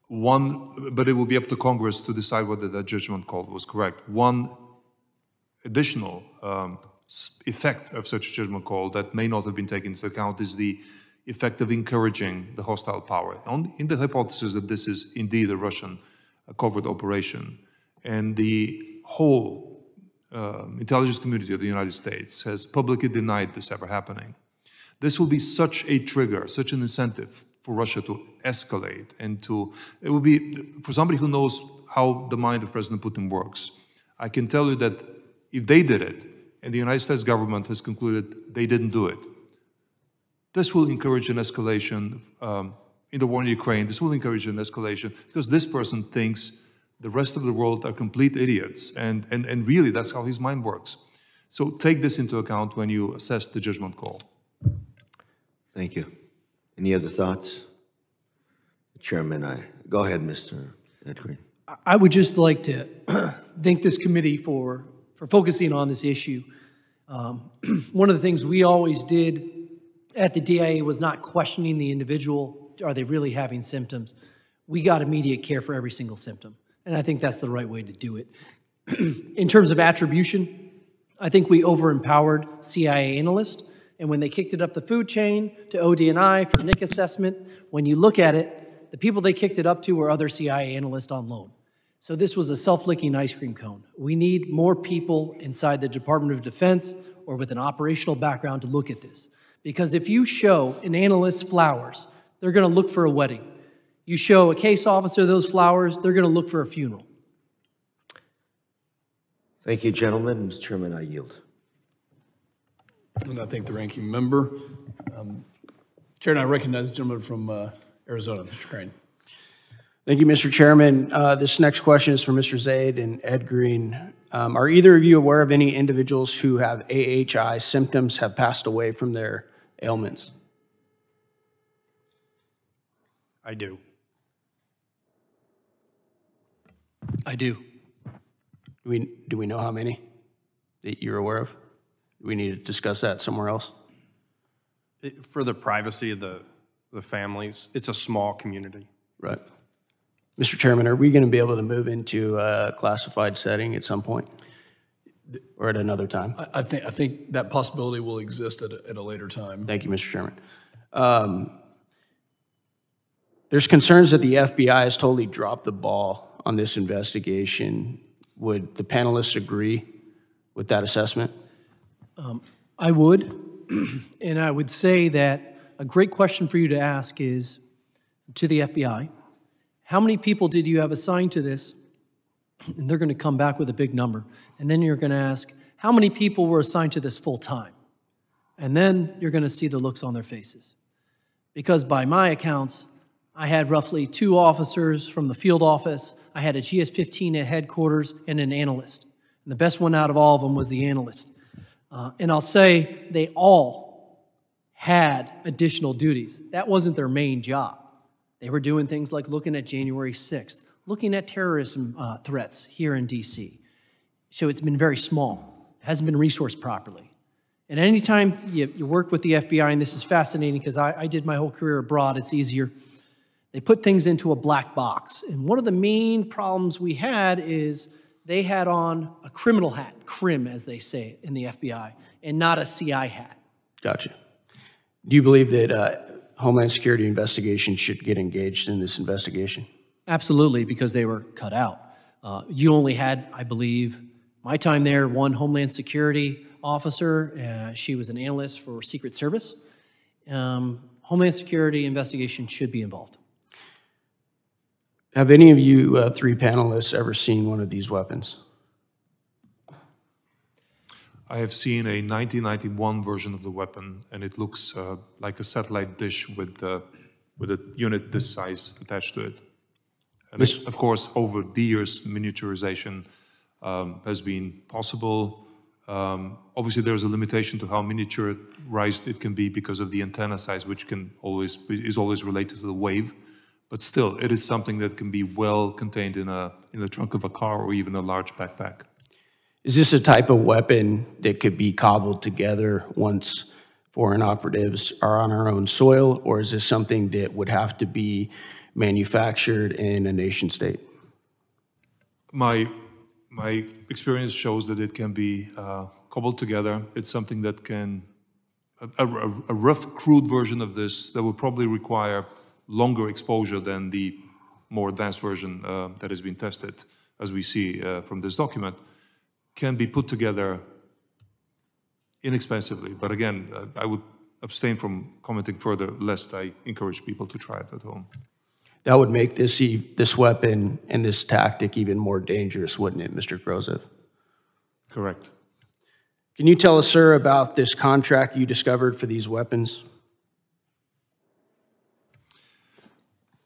[SPEAKER 4] But it will be up to Congress to decide whether that judgment call was correct. One additional effect of such a judgment call that may not have been taken into account is the effect of encouraging the hostile power. In the hypothesis that this is indeed a Russian covert operation, and the whole intelligence community of the United States has publicly denied this ever happening, this will be such a trigger, such an incentive for Russia to escalate and it will be, for somebody who knows how the mind of President Putin works, I can tell you that if they did it, and the United States government has concluded they didn't do it, this will encourage an escalation in the war in Ukraine. This will encourage an escalation because this person thinks the rest of the world are complete idiots, and really that's how his mind works. So take this into account when you assess the judgment call.
[SPEAKER 2] Thank you. Any other thoughts? Chairman, go ahead, Mr. Edgreen.
[SPEAKER 3] I would just like to thank this committee for focusing on this issue. One of the things we always did at the DIA was not questioning the individual, are they really having symptoms? We got immediate care for every single symptom, and I think that's the right way to do it. In terms of attribution, I think we over-empowered CIA analysts, and when they kicked it up the food chain to OD&I for NIC assessment, when you look at it, the people they kicked it up to were other CIA analysts on loan. So this was a self-licking ice cream cone. We need more people inside the Department of Defense or with an operational background to look at this. Because if you show an analyst flowers, they're going to look for a wedding. You show a case officer those flowers, they're going to look for a funeral.
[SPEAKER 2] Thank you, gentlemen. Mr. Chairman, I yield.
[SPEAKER 1] And I thank the ranking member. Chair, and I recognize the gentleman from Arizona, Mr. Crane.
[SPEAKER 6] Thank you, Mr. Chairman. This next question is for Mr. Zaid and Ed Green. Are either of you aware of any individuals who have AHI symptoms have passed away from their ailments?
[SPEAKER 5] I do.
[SPEAKER 3] I do.
[SPEAKER 6] Do we know how many that you're aware of? Do we need to discuss that somewhere else?
[SPEAKER 5] For the privacy of the families, it's a small community.
[SPEAKER 6] Right. Mr. Chairman, are we going to be able to move into a classified setting at some point or at another time?
[SPEAKER 1] I think that possibility will exist at a later time.
[SPEAKER 6] Thank you, Mr. Chairman. There's concerns that the FBI has totally dropped the ball on this investigation. Would the panelists agree with that assessment?
[SPEAKER 3] I would, and I would say that a great question for you to ask is, to the FBI, how many people did you have assigned to this? And they're going to come back with a big number. And then you're going to ask, how many people were assigned to this full time? And then you're going to see the looks on their faces. Because by my accounts, I had roughly 2 officers from the field office, I had a GS-15 at headquarters, and an analyst. And the best one out of all of them was the analyst. And I'll say they all had additional duties. That wasn't their main job. They were doing things like looking at January 6th, looking at terrorism threats here in DC. So it's been very small. It hasn't been resourced properly. And anytime you work with the FBI, and this is fascinating because I did my whole career abroad, it's easier. They put things into a black box. And one of the main problems we had is they had on a criminal hat, crim as they say it in the FBI, and not a CI hat.
[SPEAKER 6] Gotcha. Do you believe that Homeland Security investigation should get engaged in this investigation?
[SPEAKER 3] Absolutely, because they were cut out. You only had, I believe, my time there, 1 Homeland Security officer. She was an analyst for Secret Service. Homeland Security investigation should be involved.
[SPEAKER 6] Have any of you 3 panelists ever seen one of these weapons?
[SPEAKER 4] I have seen a 1991 version of the weapon, and it looks like a satellite dish with a unit this size attached to it. And of course, over the years, miniaturization has been possible. Obviously, there's a limitation to how miniaturized it can be because of the antenna size, which is always related to the wave. But still, it is something that can be well contained in the trunk of a car or even a large backpack.
[SPEAKER 6] Is this a type of weapon that could be cobbled together once foreign operatives are on our own soil, or is this something that would have to be manufactured in a nation state?
[SPEAKER 4] My experience shows that it can be cobbled together. It's something that can, a rough, crude version of this that would probably require longer exposure than the more advanced version that has been tested, as we see from this document, can be put together inexpensively. But again, I would abstain from commenting further, lest I encourage people to try it at home.
[SPEAKER 6] That would make this weapon and this tactic even more dangerous, wouldn't it, Mr. Grozev?
[SPEAKER 4] Correct.
[SPEAKER 6] Can you tell us, sir, about this contract you discovered for these weapons?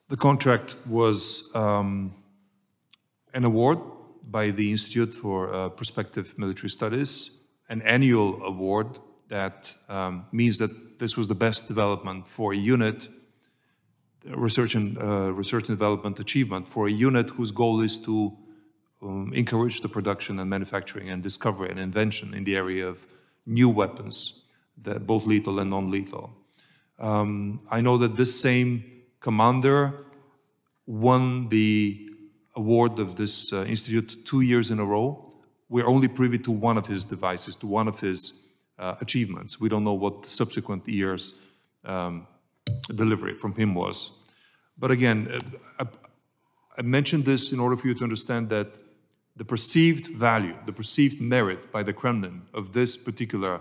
[SPEAKER 4] The contract was an award by the Institute for Prospective Military Studies, an annual award that means that this was the best development for a unit, research and development achievement for a unit whose goal is to encourage the production and manufacturing and discovery and invention in the area of new weapons, both lethal and non-lethal. I know that this same commander won the award of this institute 2 years in a row. We're only privy to one of his devices, to one of his achievements. We don't know what the subsequent years' delivery from him was. But again, I mentioned this in order for you to understand that the perceived value, the perceived merit by the Kremlin of this particular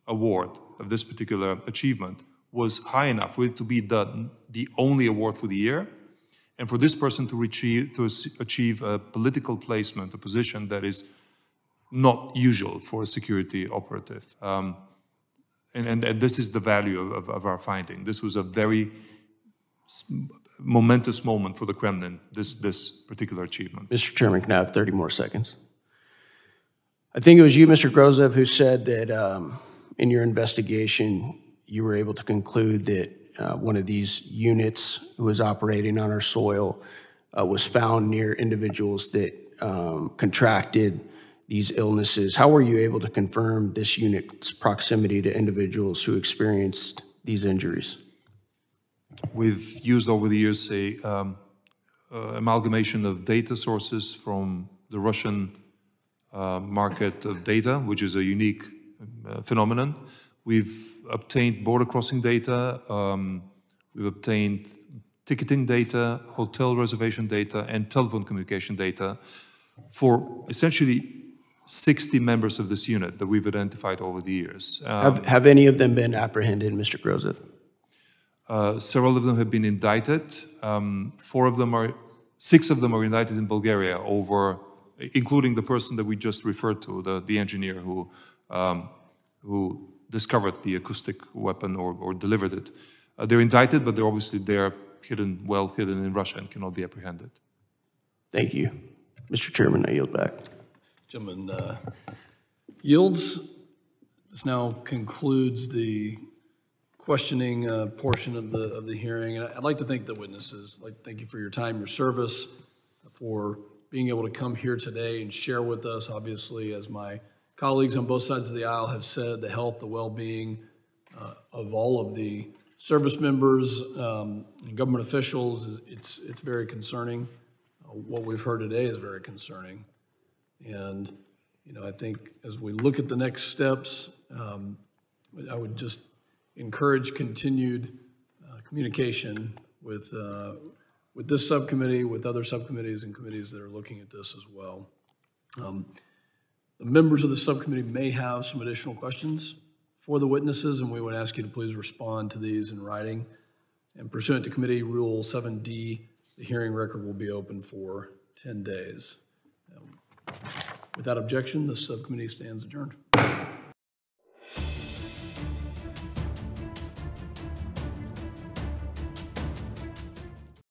[SPEAKER 4] award, of this particular achievement, was high enough for it to be the only award for the year, and for this person to achieve a political placement, a position that is not usual for a security operative. And this is the value of our finding. This was a very momentous moment for the Kremlin, this particular achievement.
[SPEAKER 6] Mr. Chairman, can I have 30 more seconds? I think it was you, Mr. Grozev, who said that in your investigation, you were able to conclude that one of these units who was operating on our soil was found near individuals that contracted these illnesses. How were you able to confirm this unit's proximity to individuals who experienced these injuries?
[SPEAKER 4] We've used over the years a amalgamation of data sources from the Russian market of data, which is a unique phenomenon. We've obtained border crossing data, we've obtained ticketing data, hotel reservation data, and telephone communication data for essentially 60 members of this unit that we've identified over the years.
[SPEAKER 6] Have any of them been apprehended, Mr. Grozev?
[SPEAKER 4] Several of them have been indicted. 6 of them are indicted in Bulgaria over, including the person that we just referred to, the engineer who discovered the acoustic weapon or delivered it. They're indicted, but they're hidden, well hidden in Russia and cannot be apprehended.
[SPEAKER 6] Thank you. Mr. Chairman, I yield back.
[SPEAKER 1] Gentleman yields. This now concludes the questioning portion of the hearing. And I'd like to thank the witnesses. I'd like to thank you for your time, your service, for being able to come here today and share with us. Obviously, as my colleagues on both sides of the aisle have said, the health, the well-being of all of the service members and government officials, it's very concerning. What we've heard today is very concerning. And, you know, I think as we look at the next steps, I would just encourage continued communication with this subcommittee, with other subcommittees and committees that are looking at this as well. The members of the subcommittee may have some additional questions for the witnesses, and we would ask you to please respond to these in writing. And pursuant to Committee Rule 7D, the hearing record will be open for 10 days. Without objection, the subcommittee stands adjourned.